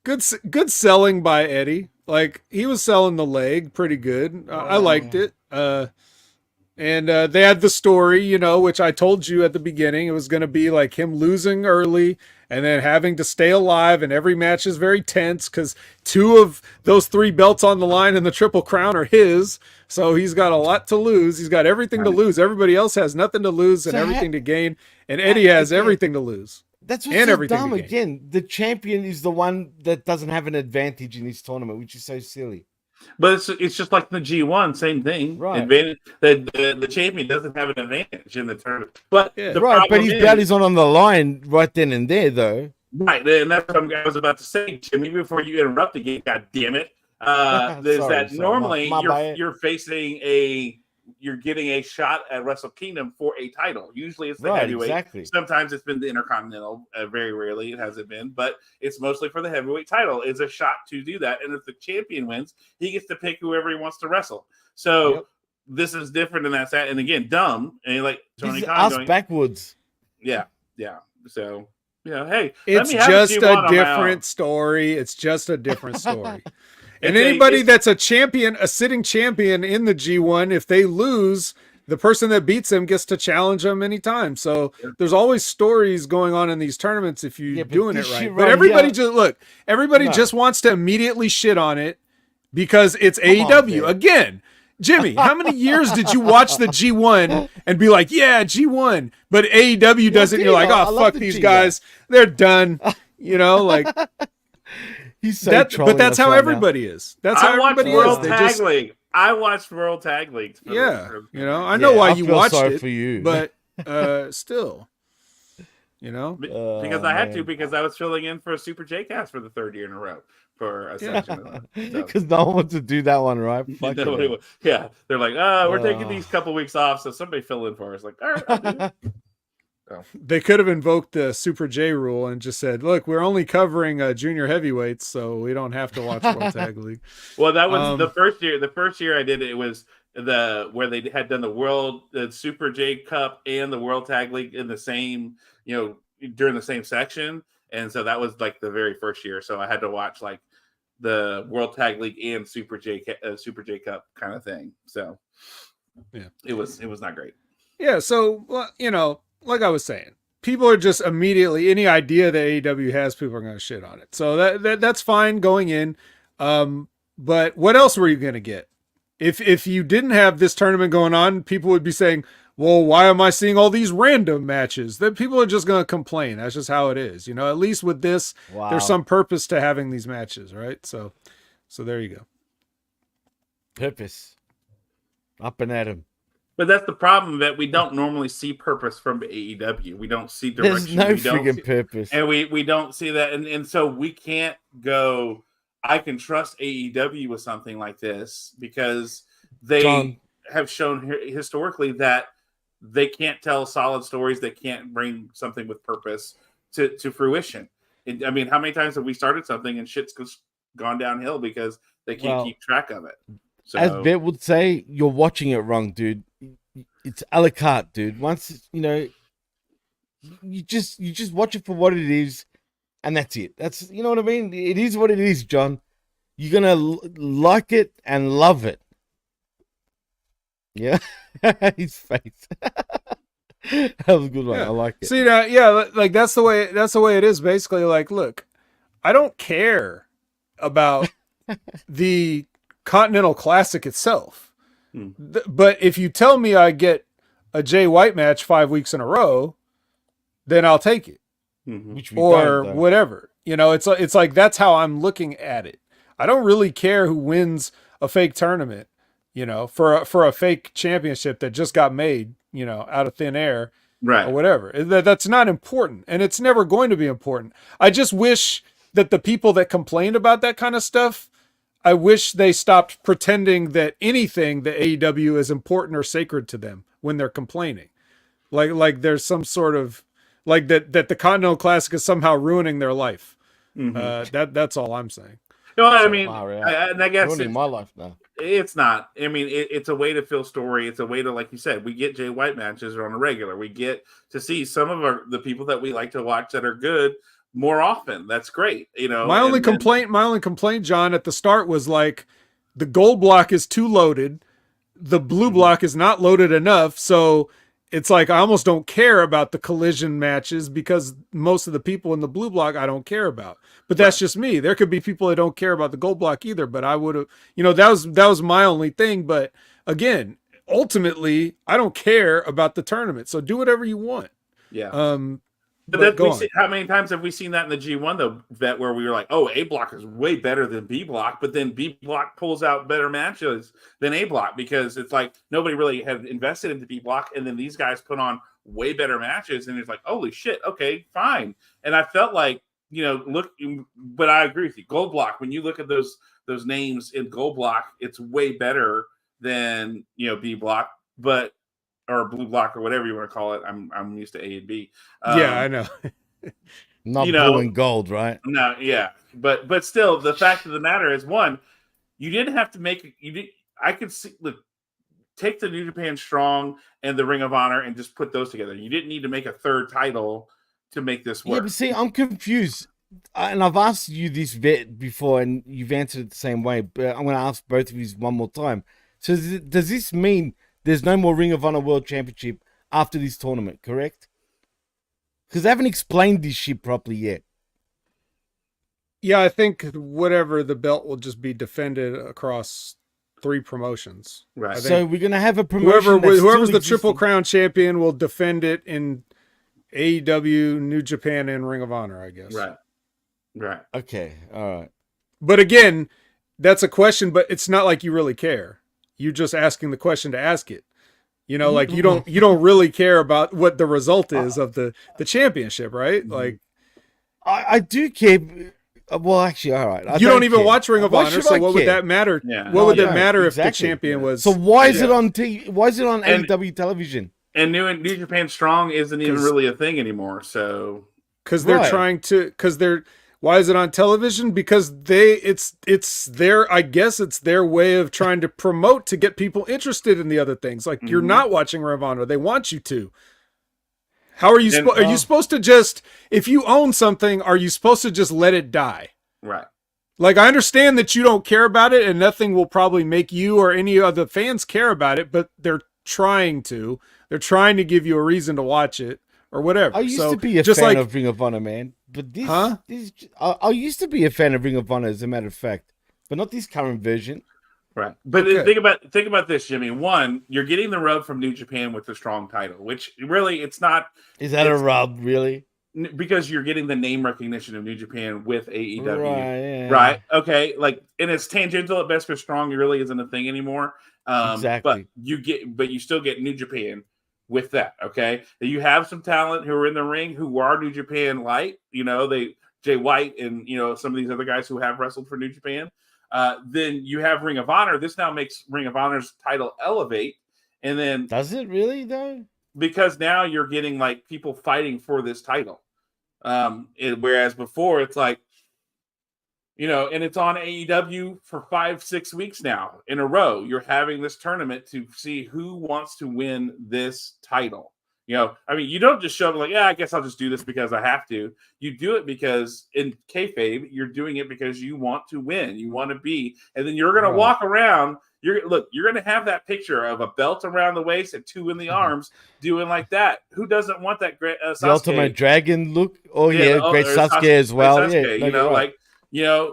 good selling by Eddie. Like, he was selling the leg pretty good. I liked it. And they had the story, which I told you at the beginning. It was going to be like him losing early and then having to stay alive. And every match is very tense because 2 of those 3 belts on the line in the Triple Crown are his. So he's got a lot to lose. He's got everything to lose. Everybody else has nothing to lose and everything to gain. And Eddie has everything to lose. That's what's and so everything dumb. to gain. Again, the champion is the one that doesn't have an advantage in this tournament, which is so silly. But it's just like the G1, same thing. Right. Advantage, the champion doesn't have an advantage in the tournament. But the right, but problem his belt is on the line right then and there, though. Right, and that's what I was about to say, Jimmy, before you interrupt again. God damn it! Normally you're facing you're getting a shot at Wrestle Kingdom for a title. Usually it's the heavyweight. Exactly. Sometimes it's been the Intercontinental. Very rarely it hasn't been, but it's mostly for the heavyweight title. It's a shot to do that, and if the champion wins, he gets to pick whoever he wants to wrestle. So this is different in that set. And again, dumb and like Tony Khan going backwards. Yeah. So hey, it's just a different story. It's just a different story. And anybody that's a champion, a sitting champion in the G1, if they lose, the person that beats them gets to challenge them anytime. So there's always stories going on in these tournaments if you're doing it right. But everybody just wants to immediately shit on it because it's AEW. Again, Jimmy, how many years did you watch the G1 and be like, yeah, G1, but AEW doesn't? You're like, oh, fuck these guys. They're done. He's so but that's how everybody is. That's how everybody is. World Tag League. I watched World Tag League. I know why you watched it, for you. but still, because I had to, because I was filling in for a Super J Cast for the 3rd year in a row for a section. Because no one wants to do that one, right? Yeah, they're like, we're taking these couple weeks off, so somebody fill in for us. Like, all right, I'll do it. They could have invoked the Super J rule and just said, look, we're only covering junior heavyweights, so we don't have to watch World Tag League. Well, that was the first year. The first year I did it was where they had done the Super J Cup and the World Tag League in the same, during the same section. And so that was like the very first year. So I had to watch like the World Tag League and Super J Cup kind of thing. So it was not great. Yeah. So, like I was saying, people are just immediately, any idea that AEW has, people are going to shit on it. So that's fine going in. But what else were you going to get? If you didn't have this tournament going on, people would be saying, well, why am I seeing all these random matches? That people are just going to complain. That's just how it is. At least with this, there's some purpose to having these matches, right? So there you go. Purpose. Up and at 'em. But that's the problem, that we don't normally see purpose from AEW. We don't see direction. There's no friggin' purpose. And we don't see that. And so we can't go, I can trust AEW with something like this, because they have shown historically that they can't tell solid stories. They can't bring something with purpose to fruition. I mean, how many times have we started something and shit's gone downhill because they can't keep track of it? So, as Bet would say, you're watching it wrong, dude. It's a la carte, dude. Once you just watch it for what it is, and that's it. That's, you know what I mean. It is what it is, John. You're gonna like it and love it. Yeah, his face. That was a good one. I like it. See that? Yeah, like that's the way it is. Basically, like, look, I don't care about the Continental Classic itself. But if you tell me I get a Jay White match 5 weeks in a row, then I'll take it. Which we or don't, whatever. It's like that's how I'm looking at it. I don't really care who wins a fake tournament, for a fake championship that just got made, out of thin air, right, or whatever. That's not important, and it's never going to be important. I just wish that the people that complained about that kind of stuff, I wish they stopped pretending that anything that AEW is important or sacred to them when they're complaining. Like there's some sort of like that the Continental Classic is somehow ruining their life. That's all I'm saying. No, I mean, and I guess ruining my life now. It's not. I mean, it's a way to fill story. It's a way to, like you said, we get Jay White matches on a regular. We get to see some of the people that we like to watch that are good more often. That's great. My only complaint, John, at the start was like the gold block is too loaded. The blue block is not loaded enough. So it's like, I almost don't care about the collision matches because most of the people in the blue block, I don't care about, but that's just me. There could be people that don't care about the gold block either, but I would have, that was my only thing. But again, ultimately I don't care about the tournament. So do whatever you want. Yeah. But how many times have we seen that in the G1 though? That where we were like, "Oh, A block is way better than B block," but then B block pulls out better matches than A block because it's like nobody really had invested into B block, and then these guys put on way better matches, and it's like, "Holy shit, okay, fine." And I felt like, but I agree with you. Gold block, when you look at those names in gold block, it's way better than B block, but. Or blue block or whatever you want to call it. I'm used to A and B. Yeah, I know. Not blue and gold, right? No, yeah, but still, the fact of the matter is, one, you didn't have to make. I could see. Look, take the New Japan Strong and the Ring of Honor and just put those together. You didn't need to make a third title to make this work. Yeah, but see, I'm confused, and I've asked you this before, and you've answered it the same way. But I'm going to ask both of you one more time. So, does this mean there's no more Ring of Honor World Championship after this tournament, correct? Because they haven't explained this shit properly yet. Yeah, I think whatever, the belt will just be defended across 3 promotions. Right. So we're going to have a promotion. Whoever's the Triple Crown champion will defend it in AEW, New Japan, and Ring of Honor, I guess. Right. Okay. All right. But again, that's a question, but it's not like you really care. You're just asking the question to ask it. Like you don't really care about what the result is of the championship, right? Like I do care. Well, actually, all right. You don't even watch Ring of Honor, so what would that matter? Yeah. What would that matter if the champion was? So why is it on Why is it on AEW television? And New Japan Strong isn't even really a thing anymore. So because they're trying to, why is it on television? Because it's their, I guess it's their way of trying to promote to get people interested in the other things. Like you're not watching Ring of Honor. They want you to. How are you are you supposed to just, if you own something, are you supposed to just let it die? Right. Like I understand that you don't care about it and nothing will probably make you or any other fans care about it, but they're trying to give you a reason to watch it or whatever. I used so, to be a just fan like, of Ring of Honor, man. But this, Huh? I used to be a fan of Ring of Honor, as a matter of fact, but not this current version. Right. But Okay. think about this, Jimmy. One, you're getting the rub from New Japan with the strong title, which really it's not. Is that a It's- rub, really? Because you're getting the name recognition of New Japan with AEW. Right, yeah. Right. Okay. Like, and it's tangential at best because strong really isn't a thing anymore. Exactly. But you still get New Japan with that. Okay. You have some talent who are in the ring who are New Japan light. You know, Jay White and some of these other guys who have wrestled for New Japan. Then you have Ring of Honor. This now makes Ring of Honor's title elevate. And then Does it really though? Because now you're getting like people fighting for this title. Whereas before it's like, and it's on AEW for 5-6 weeks now in a row. You're having this tournament to see who wants to win this title. You don't just show up like, yeah, I guess I'll just do this because I have to. You do it because in kayfabe, you're doing it because you want to win. You want to be, and then you're going to walk around. You're going to have that picture of a belt around the waist and 2 in the arms doing like that. Who doesn't want that great Sasuke? The Ultimate Dragon look? Oh, yeah, great Sasuke as well. Sasuke, Yeah,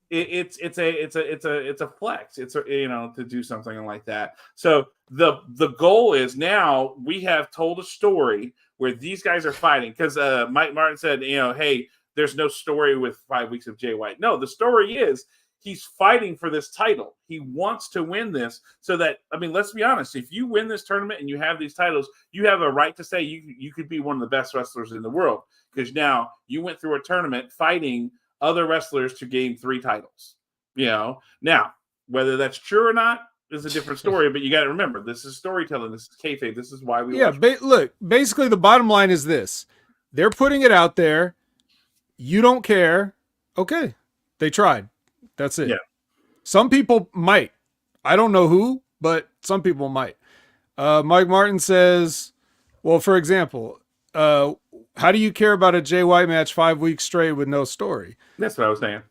it's a flex. It's to do something like that. So the goal is now we have told a story where these guys are fighting because Mike Martin said, hey, there's no story with 5 weeks of Jay White. No, the story is he's fighting for this title. He wants to win this so that, let's be honest. If you win this tournament and you have these titles, you have a right to say you could be one of the best wrestlers in the world because now you went through a tournament fighting other wrestlers to gain 3 titles. Now, whether that's true or not is a different story, but you got to remember, this is storytelling. This is kayfabe. This is why we look, basically the bottom line is this. They're putting it out there. You don't care. Okay. They tried. That's it. Yeah. Some people might. I don't know who, but some people might. Mike Martin says, well, for example, how do you care about a Jay White match 5 weeks straight with no story? That's what I was saying.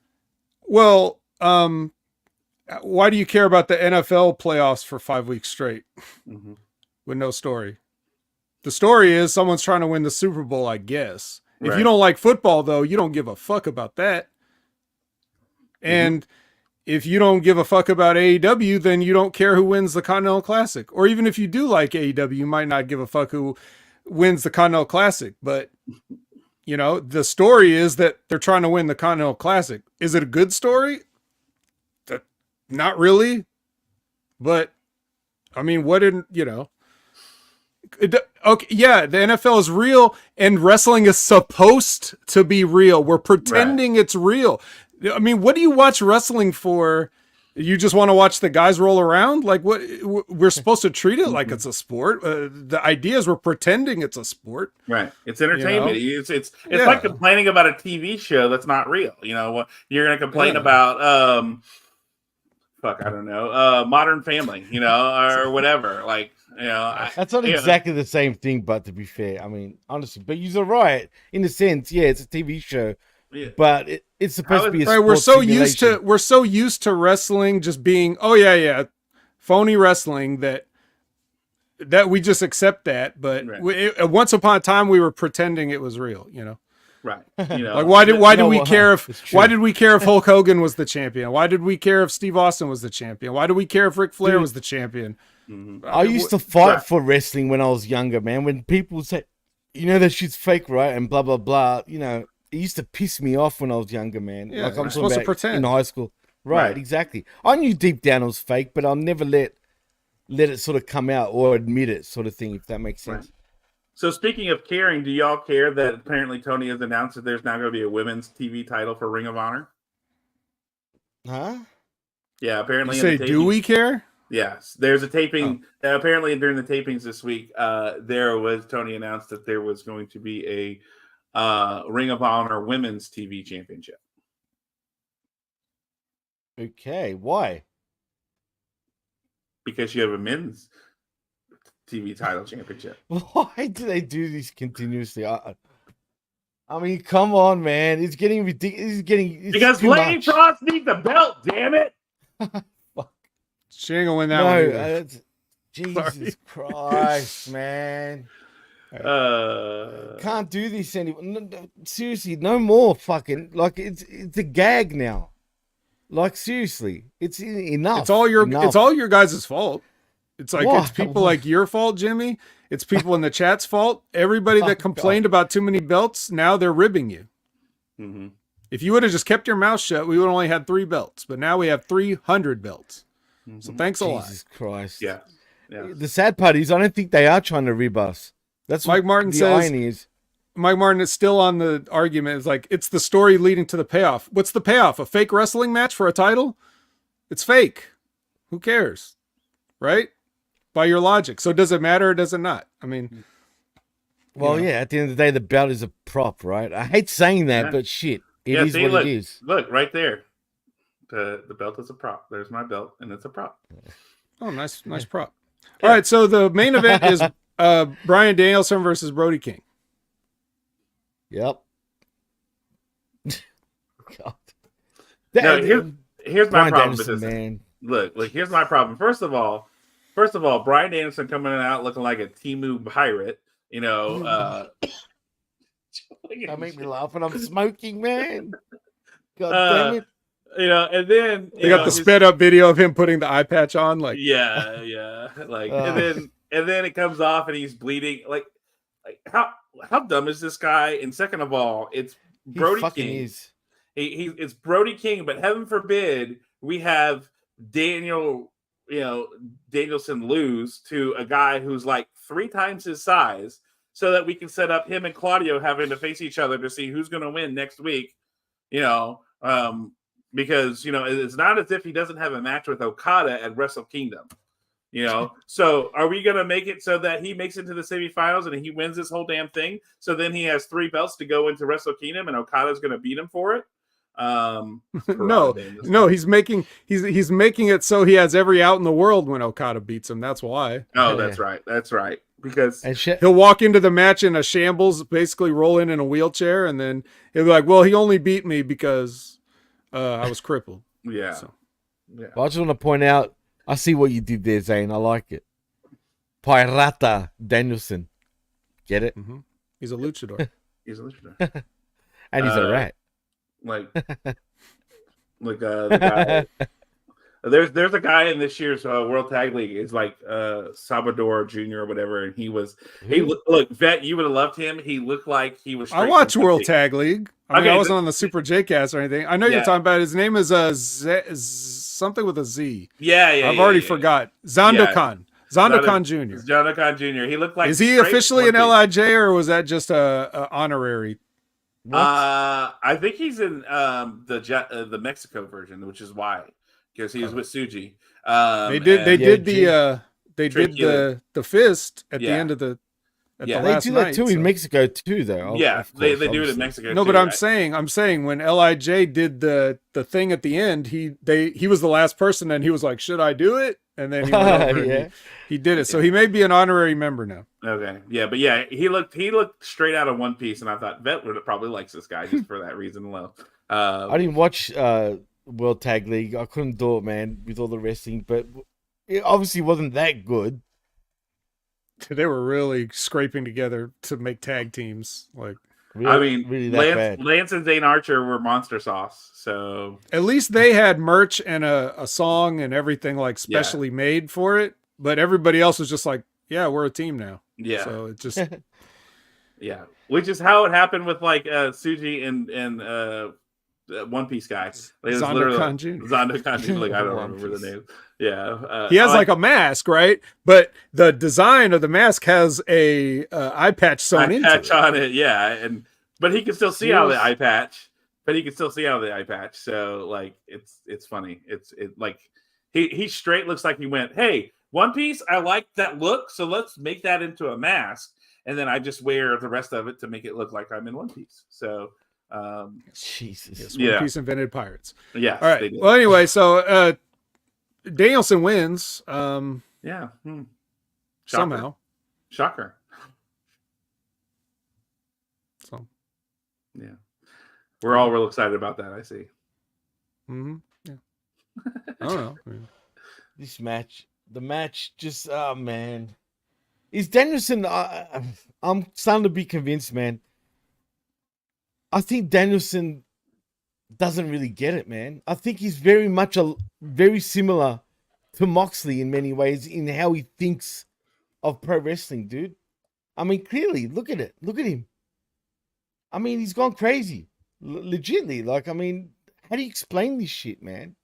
Well, why do you care about the NFL playoffs for 5 weeks straight with no story? The story is someone's trying to win the Super Bowl, I guess. If you don't like football, though, you don't give a fuck about that. And if you don't give a fuck about AEW, then you don't care who wins the Continental Classic. Or even if you do like AEW, you might not give a fuck who wins the Continental Classic. But, the story is that they're trying to win the Continental Classic. Is it a good story? Not really. But, okay, yeah, the NFL is real and wrestling is supposed to be real. We're pretending it's real. What do you watch wrestling for? You just want to watch the guys roll around? Like, what? We're supposed to treat it like it's a sport. The idea is we're pretending it's a sport. Right. It's entertainment. It's like complaining about a TV show that's not real. You're going to complain about, I don't know, Modern Family, or whatever. Like, that's not exactly the same thing, but to be fair, honestly, but you're right in a sense. Yeah, it's a TV show. Yeah. But it's supposed to be a sports we're so used to wrestling just being phony wrestling that we just accept that. But once upon a time we were pretending it was real, Right. Like why did we care if Hulk Hogan was the champion? Why did we care if Steve Austin was the champion? Why did we care if Ric Flair was the champion? I used to fight for wrestling when I was younger, man. When people say, that shit's fake, right? And blah blah blah, it used to piss me off when I was younger, man. Yeah, like I'm supposed to pretend in high school. Right, exactly. I knew deep down it was fake, but I'll never let it sort of come out or admit it, sort of thing, if that makes sense. Right. So speaking of caring, do y'all care that apparently Tony has announced that there's now going to be a women's TV title for Ring of Honor? Huh? Yeah, apparently. Do we care? Yes, there's a taping. Apparently, during the tapings this week, Tony announced that there was going to be a Ring of Honor Women's TV Championship. Okay, why? Because you have a men's TV title championship. Why do they do this continuously? Come on, man! It's getting ridiculous. Because Lady Frost needs the belt. Damn it! She ain't gonna win that one. Jesus Christ, man! Can't do this anymore. Seriously, no more fucking like it's a gag now. Like seriously, it's enough. It's all your guys' fault. It's like What? it's people like your fault, Jimmy. It's people in the chat's fault. Everybody that complained about too many belts, now they're ribbing you. Mm-hmm. If you would have just kept your mouth shut, we would have only had 3 belts, but now we have 300 belts. Mm-hmm. So thanks a lot. Jesus Christ. Yeah. The sad part is I don't think they are trying to rib us. That's Mike what Martin the says. irony is. Mike Martin is still on the argument. It's like, it's the story leading to the payoff. What's the payoff? A fake wrestling match for a title? It's fake. Who cares? Right? By your logic. So does it matter or does it not? I mean, Well, yeah, at the end of the day, the belt is a prop, right? I hate saying that, but shit, it is see, what look, it is. Look, right there. The belt is a prop. There's my belt, and it's a prop. Oh, nice prop. All right, so the main event is Bryan Danielson versus Brody King. Yep. God. Now, here's my Bryan problem with Danielson, this. man. Look, here's my problem. First of all, Bryan Danielson coming out looking like a Temu pirate. You know, That make me laugh when I'm smoking, man. God damn it. You know, and then They got the sped up video of him putting the eye patch on, like yeah, like, and then it comes off and he's bleeding. Like how dumb is this guy? And second of all, it's Brody King. Is. It's Brody King, but heaven forbid we have Danielson lose to a guy who's like 3 times his size, so that we can set up him and Claudio having to face each other to see who's going to win next week. Because it's not as if he doesn't have a match with Okada at Wrestle Kingdom. So are we going to make it so that he makes it to the semifinals and he wins this whole damn thing? So then he has 3 belts to go into Wrestle Kingdom, and Okada's going to beat him for it. No, he's making it so he has every out in the world when Okada beats him. That's why. Oh, that's right. Because he'll walk into the match in a shambles, basically roll in a wheelchair, and then he'll be like, "Well, he only beat me because I was crippled." Yeah. So. Well, I just want to point out, I see what you did there, Zane. I like it. Pirata Danielson. Get it? Mm-hmm. He's a luchador. And he's a rat. Like the guy. There's a guy in this year's World Tag League. It's like Salvador Jr. or whatever, and look, Vet, you would have loved him. He looked like he was. I watch World Tag League. I mean, I wasn't on the Super J-Cast or anything. I know you're talking about. His name is something with a Z. Yeah. I've already forgot. Zandokan. Zandokan Jr. Zandokan Jr. He looked like. Is he officially an LIJ or was that just a honorary? What? I think he's in the Mexico version, which is why, because he was with Suji. They did the fist at the end of the last they do that night, too in Mexico too, though. Yeah, they do it in Mexico. No, too, but I'm saying when LIJ did the thing at the end, he was the last person, and he was like, "Should I do it?" And then he went over and he did it. So he may be an honorary member now. Okay, yeah, but yeah, he looked straight out of One Piece, and I thought Vet would probably likes this guy just for that reason alone. I didn't watch World Tag League. I couldn't do it, man, with all the wrestling, but it obviously wasn't that good. They were really scraping together to make tag teams. Like, really Lance and Zane Archer were monster sauce. So at least they had merch and a song and everything like specially made for it. But everybody else was just like, "Yeah, we're a team now." Yeah. So it just which is how it happened with like Suji and One Piece guys. Zandokan Jr. Zandokan Jr. Like, I don't remember the name. Yeah, he has like a mask, right? But the design of the mask has a eye patch sewn into it. On it, yeah, but he can still see out of the eye patch. So like, it's funny. It like he straight looks like he went, "Hey, One Piece, I like that look, so let's make that into a mask, and then I just wear the rest of it to make it look like I'm in One Piece." So. Jesus. Yes, One Piece invented pirates. Yeah. All right. Well, anyway, so Danielson wins. Somehow. Shocker. So. Yeah. We're all real excited about that, I see. Mm-hmm. Yeah. I don't know. The match just, oh man. Is Danielson? I'm starting to be convinced, man. I think Danielson doesn't really get it, man. I think he's very similar to Moxley in many ways in how he thinks of pro wrestling, dude. I mean, clearly, look at it. Look at him. I mean, he's gone crazy. Legitly. Like, I mean, how do you explain this shit, man?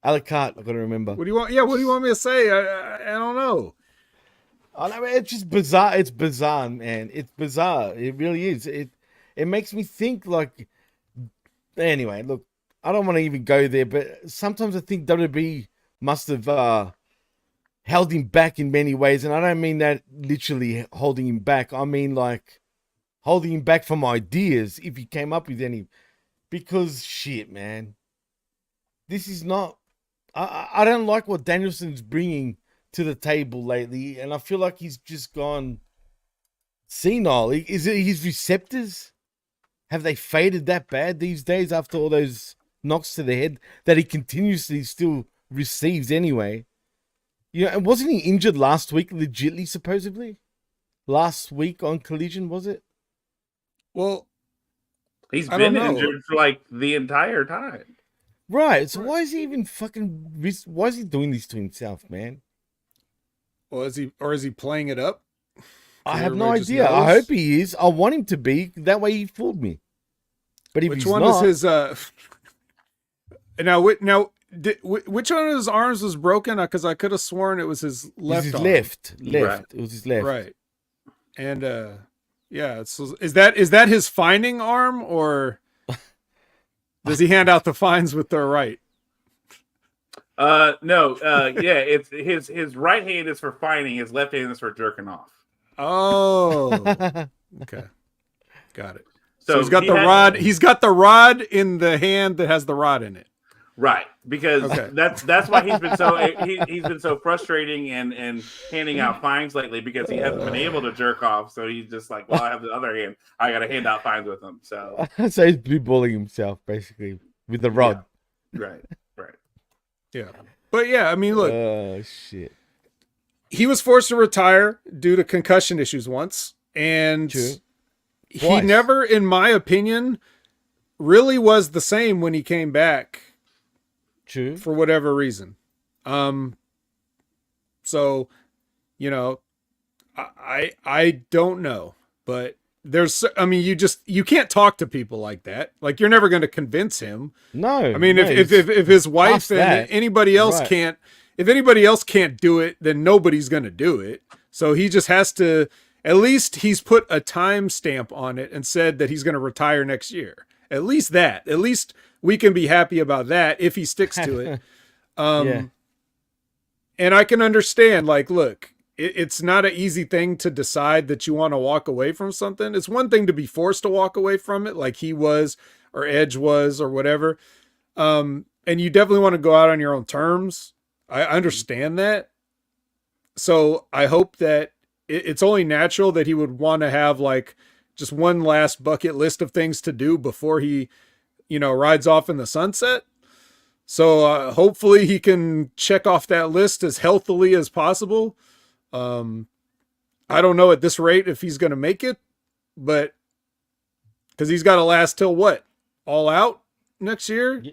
A la carte, I've got to remember. What do you want? Yeah, what do you want me to say? I don't know. I know, it's just bizarre. It's bizarre, man. It's bizarre. It really is. It makes me think like. Anyway, look, I don't want to even go there, but sometimes I think WWE must have held him back in many ways, and I don't mean that literally holding him back. I mean like holding him back from ideas if he came up with any. Because shit, man, this is not. I don't like what Danielson's bringing to the table lately, and I feel like he's just gone senile. Is it his receptors? Have they faded that bad these days after all those knocks to the head that he continuously still receives anyway? You know, and wasn't he injured last week, legitly, supposedly? Last week on Collision, was it? Well, he's been injured for like the entire time. Right. So why is he even why is he doing this to himself, man? Well, is he playing it up? I have no idea. I hope he is. I want him to be. That way he fooled me. But if which he's one not, is his? Now, which one of his arms was broken? Because I could have sworn it was his left arm. Left. Right. It was his left. Right. And yeah. So is that his finding arm, or does he hand out the fines with the right? No. Yeah. It's his right hand is for finding. His left hand is for jerking off. Oh. Okay. Got it. So he's got rod. He's got the rod in the hand that has the rod in it. Right, because that's why he's been so he's been so frustrating and handing out fines lately, because he hasn't been able to jerk off. So he's just like, well, I have the other hand. I got to hand out fines with him. So he's blue balling himself basically with the rod. Yeah. Right. Yeah, but yeah, I mean, look. Oh shit. He was forced to retire due to concussion issues once, and he never, in my opinion, really was the same when he came back. True. For whatever reason. So, you know, I don't know, but you can't talk to people like that. Like, you're never going to convince him. No. I mean, if his wife and anybody else can't, if anybody else can't do it, then nobody's going to do it. So he just has to, at least he's put a time stamp on it and said that he's going to retire next year. At least we can be happy about that if he sticks to it. And I can understand, like, look, it's not an easy thing to decide that you want to walk away from something. It's one thing to be forced to walk away from it, like he was, or Edge was, or whatever. And you definitely want to go out on your own terms. I understand that. So I hope that it's only natural that he would want to have like just one last bucket list of things to do before he, rides off in the sunset. So hopefully he can check off that list as healthily as possible. I don't know at this rate if he's going to make it, but because he's got to last till what? All Out next year?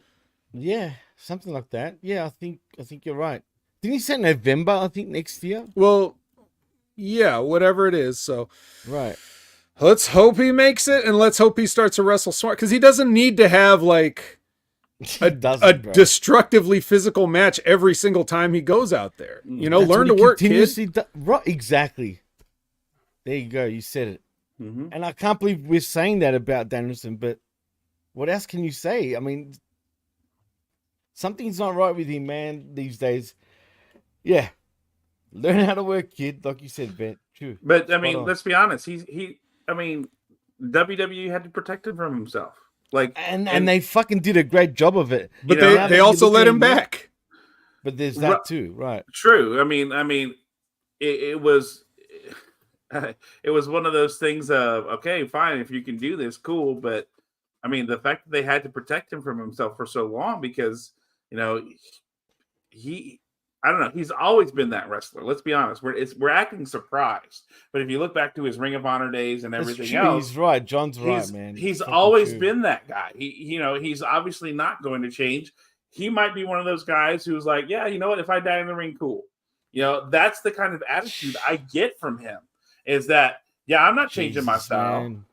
Yeah, something like that. Yeah, I think you're right. Didn't he say November, I think, next year? Well, yeah, whatever it is. So right. Let's hope he makes it, and let's hope he starts to wrestle smart, because he doesn't need to have like a destructively physical match every single time he goes out there. Learn to work, kid. Right, exactly. There you go. You said it. Mm-hmm. And I can't believe we're saying that about Danielson, but what else can you say? I mean, something's not right with him, man, these days. Yeah. Learn how to work, kid, like you said, Ben. True. But, I mean, let's be honest. WWE had to protect him from himself. And they fucking did a great job of it. But they also let him back. But there's that too, right? True. I mean, it was one of those things of, okay, fine, if you can do this, cool. But I mean, the fact that they had to protect him from himself for so long, because I don't know. He's always been that wrestler. Let's be honest. We're acting surprised, but if you look back to his Ring of Honor days and everything else, he's right. John's right, man. He's Fucking always true. been that guy. He's obviously not going to change. He might be one of those guys who's like, yeah, you know what? If I die in the ring, cool. That's the kind of attitude I get from him. Is that I'm not changing my style. Man.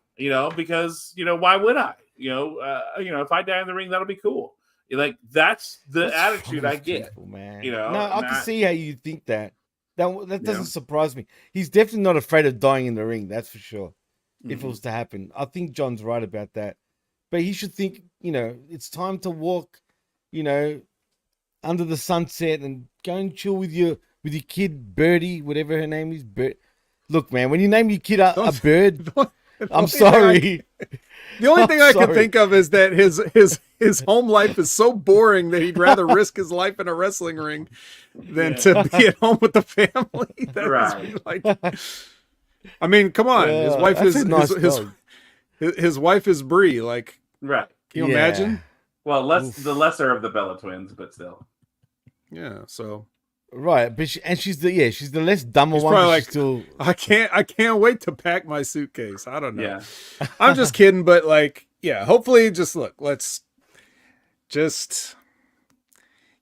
Because why would I? If I die in the ring, that'll be cool. Like that's the attitude I get. People, man. No, I can see how you think that. That doesn't surprise me. He's definitely not afraid of dying in the ring. That's for sure. Mm-hmm. If it was to happen, I think John's right about that. But he should think, it's time to walk, under the sunset and go and chill with your kid Birdie, whatever her name is. Look, man, when you name your kid a bird, I'm sorry. The only thing I can think of is that his home life is so boring that he'd rather risk his life in a wrestling ring than to be at home with the family. That right. I mean, come on. His wife is his wife is Brie. Like, right. Can you imagine? Well, the lesser of the Bella twins, but still. Yeah. So. Right, but she's the less dumber one. Probably like, still... I can't wait to pack my suitcase. I don't know. Yeah. I'm just kidding, but hopefully you don't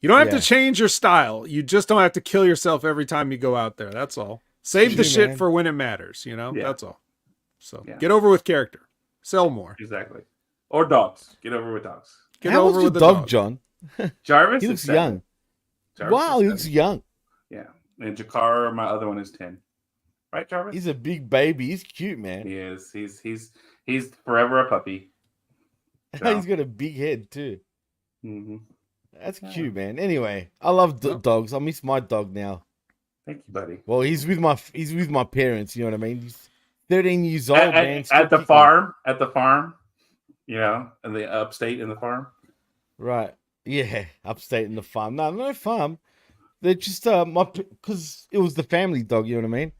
have to change your style. You just don't have to kill yourself every time you go out there. That's all. Save the shit for when it matters, Yeah. That's all. So get over with character. Sell more. Exactly. Or dogs. Get over with dogs. How over with the dog, John? Jarvis. He looks young. Jarvis wow, he looks young. Yeah. And Jakar, my other one, is 10. Right, Jarvis? He's a big baby. He's cute, man. He is. He's forever a puppy. So. He's got a big head too. Mm-hmm. That's cute, man. Anyway, I love dogs. I miss my dog now. Thank you, buddy. Well, he's with my parents. You know what I mean? He's 13 years old, man. At the farm, in the upstate in the farm. Right. Yeah, upstate in the farm. No farm. They're just because it was the family dog. You know what I mean?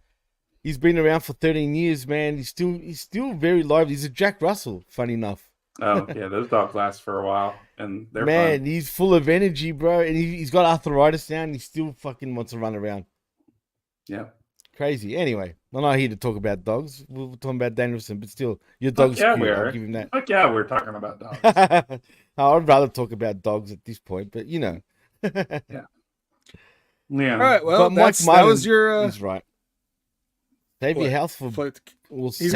He's been around for 13 years, man. He's still very lively. He's a Jack Russell, funny enough. Oh yeah, those dogs last for a while, and they're fun. He's full of energy, bro. And he's got arthritis now, and he still fucking wants to run around. Yeah, crazy. Anyway, I'm not here to talk about dogs. We're talking about Danielson, but still, your dog's cute. I'll give him that. Fuck yeah, we're talking about dogs. I'd rather talk about dogs at this point, but Yeah. All right. Well, that was your. He's right. Save your health for. He's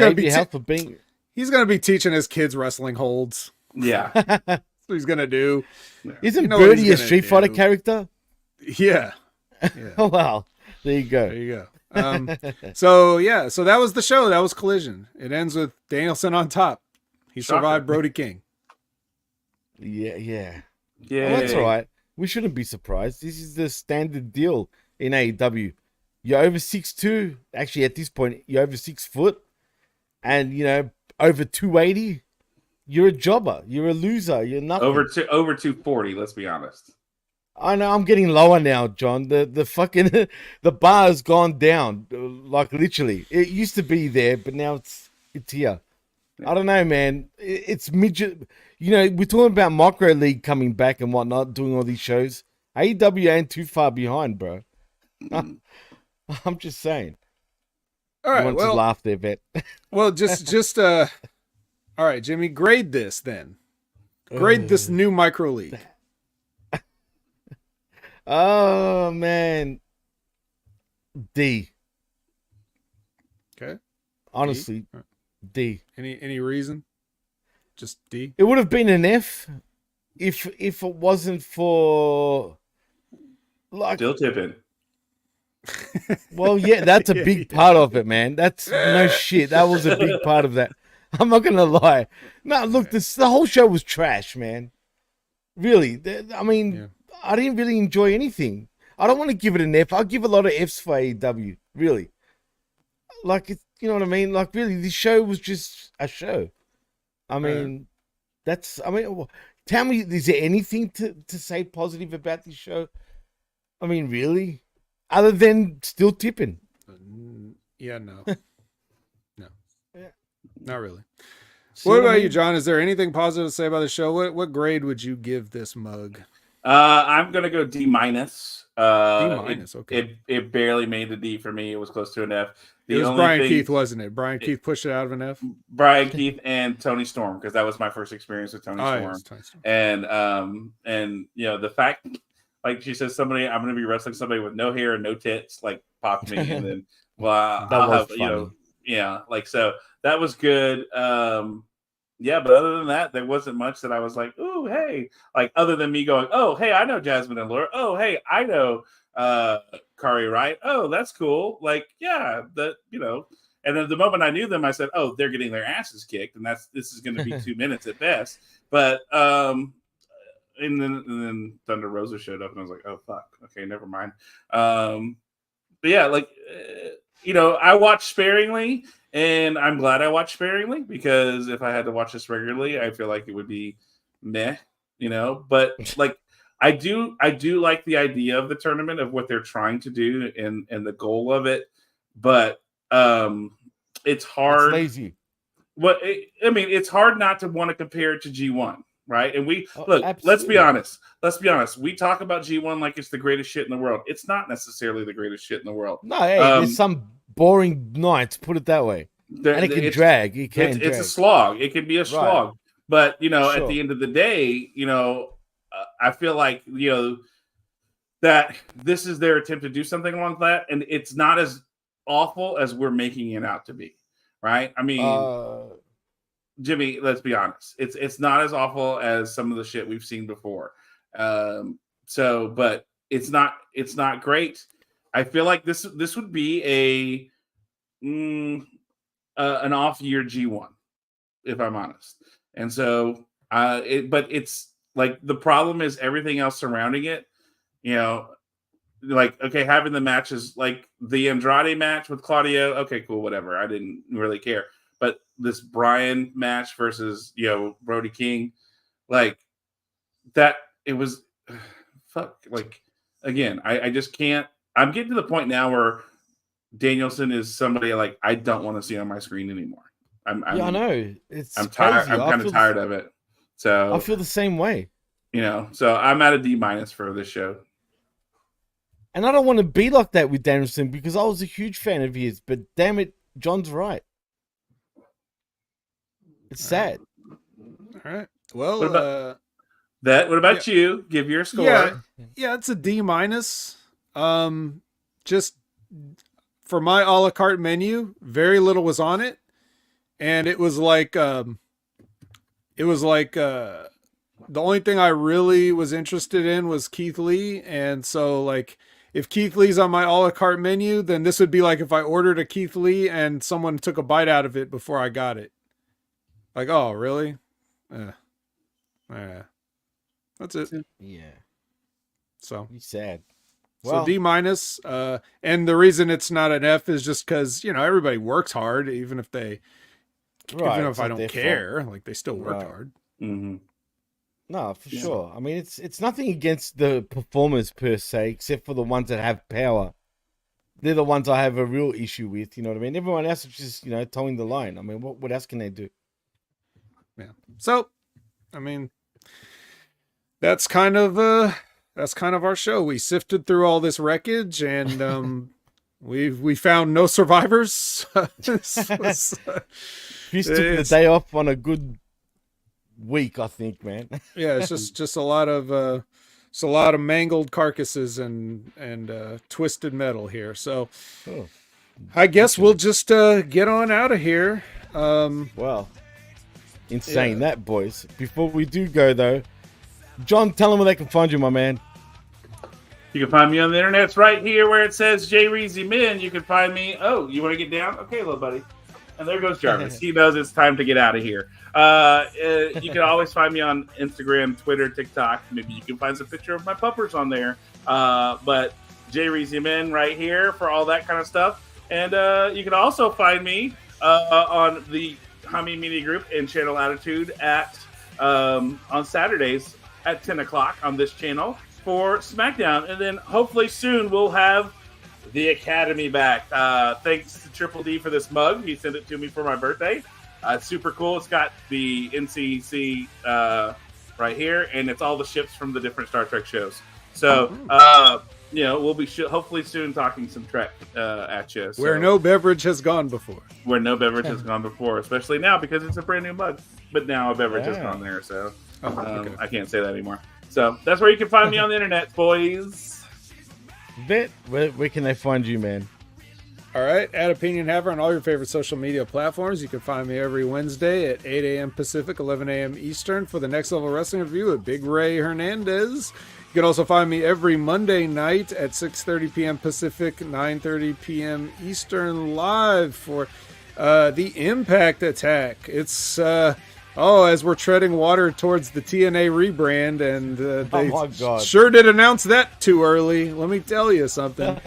going to be teaching his kids wrestling holds. Yeah. That's what he's going to do. Isn't Birdie a Street Fighter character? Yeah. Oh, wow. There you go. There you go. So that was the show. That was Collision. It ends with Danielson on top. He survived Brody King. Yeah. Well, that's all right. We shouldn't be surprised. This is the standard deal in AEW. You're over 6'2". Actually, at this point, you're over 6 foot. And, over 280. You're a jobber. You're a loser. You're nothing. Over 240, let's be honest. I know. I'm getting lower now, John. The fucking the bar has gone down. Like, literally. It used to be there, but now it's here. I don't know, man. It's midget. We're talking about Micro League coming back and whatnot, doing all these shows. AEW ain't too far behind, bro. I'm just saying. All right. I want to laugh there, vet. Well, just all right, Jimmy. Grade this then. Grade this new Micro League. Oh man, D. Okay. Honestly, D. Any reason? Just D. It would have been an F if it wasn't for still tipping. Well, yeah, that's a big part of it, man. That's no shit. That was a big part of that. I'm not gonna lie. No, look, the whole show was trash, man. Really, I mean, I didn't really enjoy anything. I don't want to give it an F. I'll give a lot of Fs for AEW. Really, like you know what I mean. Like, really, this show was just a show. I mean, tell me, is there anything to say positive about this show? I mean, really? Other than still tipping. Yeah, no. No. Yeah. Not really. What about you, John? Is there anything positive to say about the show? What grade would you give this mug? I'm gonna go D minus. D minus. Okay. It barely made the D for me. It was close to an F. It was Brian Keith, wasn't it? Brian Keith pushed it out of an F. Brian Keith and Tony Storm, because that was my first experience with Tony Storm. Yes, Tony Storm. And the fact, like she says, I'm gonna be wrestling somebody with no hair and no tits, like popped me, and then I'll have so that was good. Yeah, but other than that, there wasn't much that I was like, "Ooh, hey!" Like other than me going, "Oh, hey, I know Jasmine and Laura. Oh, hey, I know Kari Wright. Oh, that's cool." Like, yeah, And then the moment I knew them, I said, "Oh, they're getting their asses kicked, and this is going to be 2 minutes at best." But and then Thunder Rosa showed up, and I was like, "Oh, fuck, okay, never mind." But yeah, I watched sparingly. And I'm glad I watched sparingly, because if I had to watch this regularly, I feel like it would be meh, But like, I do like the idea of the tournament, of what they're trying to do and the goal of it. But it's hard. It's lazy. It's hard not to want to compare it to G1, right? And absolutely. Let's be honest. We talk about G1 like it's the greatest shit in the world. It's not necessarily the greatest shit in the world. No, hey, there's some boring nights, put it that way. And it can drag. It's a slog. It can be a slog. Right. But, sure. At the end of the day, I feel like, that this is their attempt to do something along that. And it's not as awful as we're making it out to be. Right? I mean, Jimmy, let's be honest. It's not as awful as some of the shit we've seen before. But it's not great. I feel like this would be an off year G1, if I'm honest. And so, but it's like the problem is everything else surrounding it. Like, okay, having the matches like the Andrade match with Claudio. Okay, cool, whatever. I didn't really care. But this Bryan match versus Brody King, like that, it was fuck. Like again, I just can't. I'm getting to the point now where Danielson is somebody like I don't want to see on my screen anymore. I know. I'm tired. I'm kind of tired of it. So I feel the same way. So I'm at a D minus for this show. And I don't want to be like that with Danielson, because I was a huge fan of his. But damn it, John's right. It's sad. All right. Well, what about you? Give your score. Yeah, it's a D minus. Just for my a la carte menu, very little was on it, and it was like the only thing I really was interested in was Keith Lee, and so like if Keith Lee's on my a la carte menu, then this would be like if I ordered a Keith Lee and someone took a bite out of it before I got it. Like, oh, really? Yeah. That's it. Yeah. So he's sad. So D minus, and the reason it's not an F is just because everybody works hard, even if I don't care, like they still work hard. Mm-hmm. No, for sure. I mean, it's nothing against the performers per se, except for the ones that have power. They're the ones I have a real issue with. You know what I mean? Everyone else is just towing the line. I mean, what else can they do? Yeah. So, I mean, that's kind of our show. We sifted through all this wreckage, and we found no survivors. Chris took the day off on a good week, I think, man. Yeah, it's just a lot of mangled carcasses and twisted metal here. So I guess we'll just get on out of here. Insane that, boys. Before we do go though, John, tell them where they can find you, my man. You can find me on the internet. It's right here where it says J Reezy Min. You can find me. Oh, you want to get down? Okay, little buddy. And there goes Jarvis. He knows it's time to get out of here. You can always find me on Instagram, Twitter, TikTok. Maybe you can find some picture of my puppers on there. But J Reezy Min right here for all that kind of stuff. And you can also find me on the Hamin Media Group and Channel Attitude on Saturdays at 10 o'clock on this channel for SmackDown. And then hopefully soon we'll have the Academy back. Thanks to Triple D for this mug. He sent it to me for my birthday. It's super cool. It's got the NCC right here, and it's all the ships from the different Star Trek shows. So, we'll be hopefully soon talking some Trek at you. So. Where no beverage has gone before. Where no beverage has gone before, especially now because it's a brand new mug. But now a beverage has gone there, so okay. I can't say that anymore. So that's where you can find me on the internet, boys. Vet, where can they find you, man? All right, at Opinion Haver on all your favorite social media platforms. You can find me every Wednesday at 8 a.m. Pacific, 11 a.m. Eastern for the Next Level Wrestling Review with Big Ray Hernandez. You can also find me every Monday night at 6:30 p.m. Pacific, 9:30 p.m. Eastern live for the Impact Attack. It's as we're treading water towards the TNA rebrand, and they sure did announce that too early. Let me tell you something.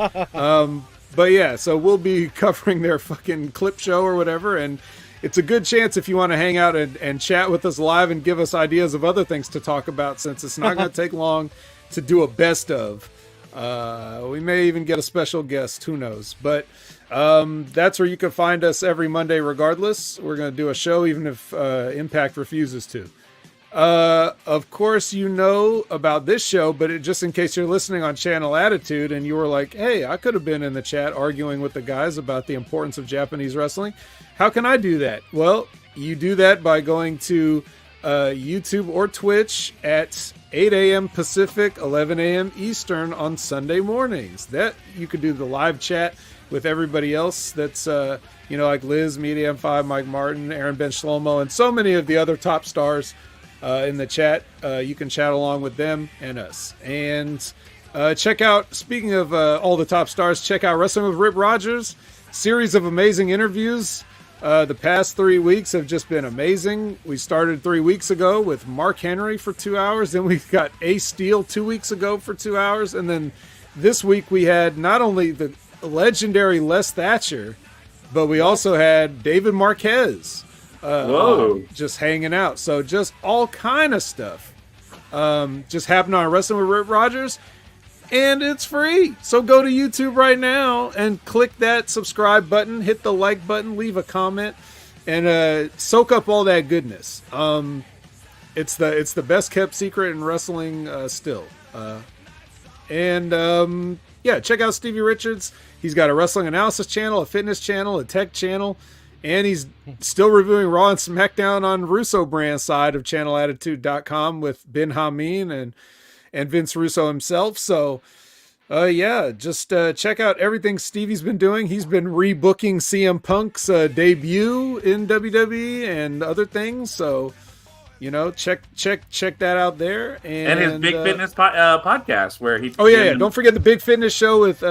But yeah, so we'll be covering their fucking clip show or whatever, and it's a good chance if you want to hang out and chat with us live and give us ideas of other things to talk about, since it's not going to take long to do a best of. We may even get a special guest, who knows. But that's where you can find us every Monday regardless. We're going to do a show even if Impact refuses to. Of course, you know about this show, but just in case you're listening on Channel Attitude and you were like, hey, I could have been in the chat arguing with the guys about the importance of Japanese wrestling. How can I do that? Well, you do that by going to YouTube or Twitch at 8 a.m. Pacific, 11 a.m. Eastern on Sunday mornings. That you could do the live chat with everybody else that's, like Liz, Media M5, Mike Martin, Aaron Ben Shlomo, and so many of the other top stars in the chat. You can chat along with them and us. And check out, speaking of all the top stars, check out Wrestling with Rip Rogers. Series of amazing interviews. The past 3 weeks have just been amazing. We started 3 weeks ago with Mark Henry for 2 hours. Then we got Ace Steel 2 weeks ago for 2 hours. And then this week we had not only the legendary Les Thatcher, but we also had David Marquez. Just hanging out. So just all kind of stuff just happened on Wrestling with Rip Rogers, and it's free. So go to YouTube right now and click that subscribe button, hit the like button, leave a comment, and soak up all that goodness. It's the best kept secret in wrestling still. Check out Stevie Richards. He's got a wrestling analysis channel, a fitness channel, a tech channel. And he's still reviewing Raw and SmackDown on Russo brand side of channelattitude.com with Ben Hamin and Vince Russo himself. So, just check out everything Stevie's been doing. He's been rebooking CM Punk's debut in WWE and other things. So, check that out there. And his Big Fitness podcast where he... Don't forget the Big Fitness show with...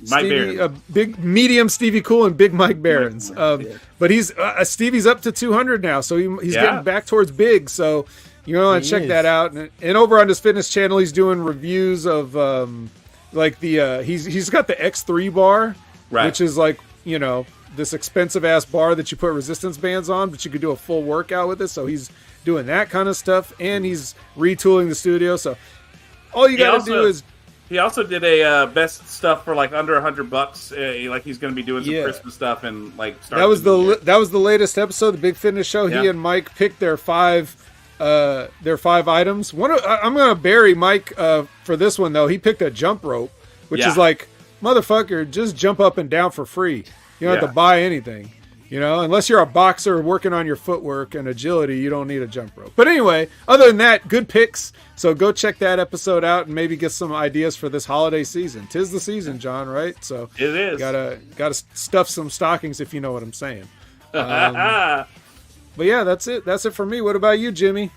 Mike Stevie, big medium Stevie Cool and big Mike Behrens. But he's Stevie's up to 200 now, so he's getting back towards big. So you want to check that out. And over on his fitness channel, he's doing reviews of he's got the X3 bar, right, which is this expensive ass bar that you put resistance bands on, but you could do a full workout with it. So he's doing that kind of stuff, and he's retooling the studio. So all you got to do is. He also did a best stuff for under $100. He's going to be doing some Christmas stuff and that was the latest episode, the Big Fitness Show. Yeah. He and Mike picked their five items. I'm going to bury Mike for this one though. He picked a jump rope, which is motherfucker, just jump up and down for free. You don't have to buy anything. Unless you're a boxer working on your footwork and agility, you don't need a jump rope. But anyway, other than that, good picks. So go check that episode out and maybe get some ideas for this holiday season. 'Tis the season, John, right? So it is. Gotta stuff some stockings if you know what I'm saying. But yeah, that's it. That's it for me. What about you, Jimmy?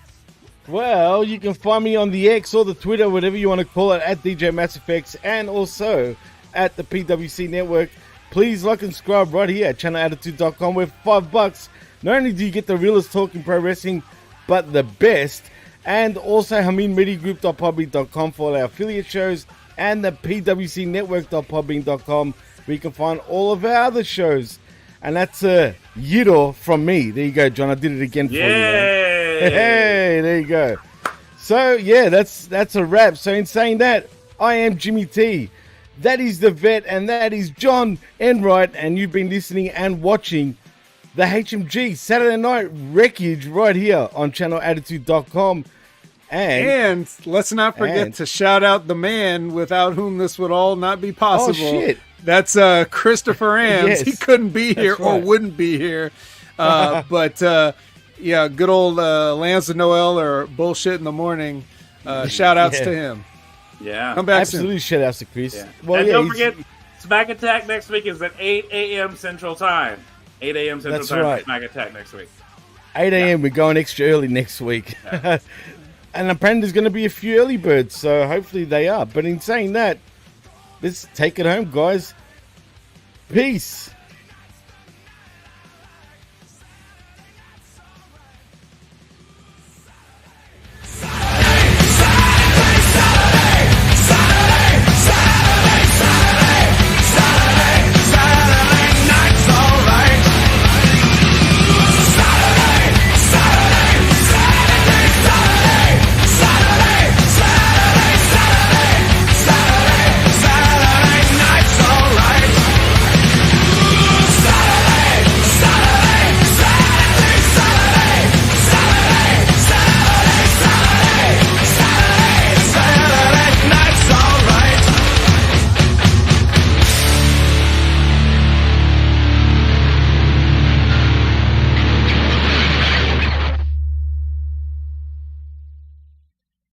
Well, you can find me on the X or the Twitter, whatever you want to call it, at DJ Mass Effects, and also at the PWC Network. Please like and subscribe right here at channelattitude.com, where $5, not only do you get the realest talk in pro wrestling, but the best. And also HaminMediaGroup.podbean.com for all our affiliate shows, and the PWCNetwork.podbean.com, where you can find all of our other shows. And that's a Yido from me. There you go, John. I did it again for you. Man. Hey, there you go. So, yeah, that's a wrap. So, in saying that, I am Jimmy T. That is the Vet, and that is John Enright, and you've been listening and watching the HMG Saturday Night Wreckage right here on channelattitude.com. And let's not forget to shout out the man without whom this would all not be possible. Oh, shit. That's Christopher Ambs. Yes, he couldn't be here or right. wouldn't be here. But yeah, good old Lance of Noel or Bullshit in the Morning. Shout outs to him. Yeah. Come back Absolutely soon. shout outs to Chris. Yeah. Well, and yeah, don't he's- forget, Smack Attack next week is at 8 a.m. Central Time. 8 a.m. Central That's Time right. for Smack Attack next week. 8 a.m. We're going extra early next week. Yeah. And apparently there's going to be a few early birds, so hopefully they are. But in saying that, let's take it home, guys. Peace.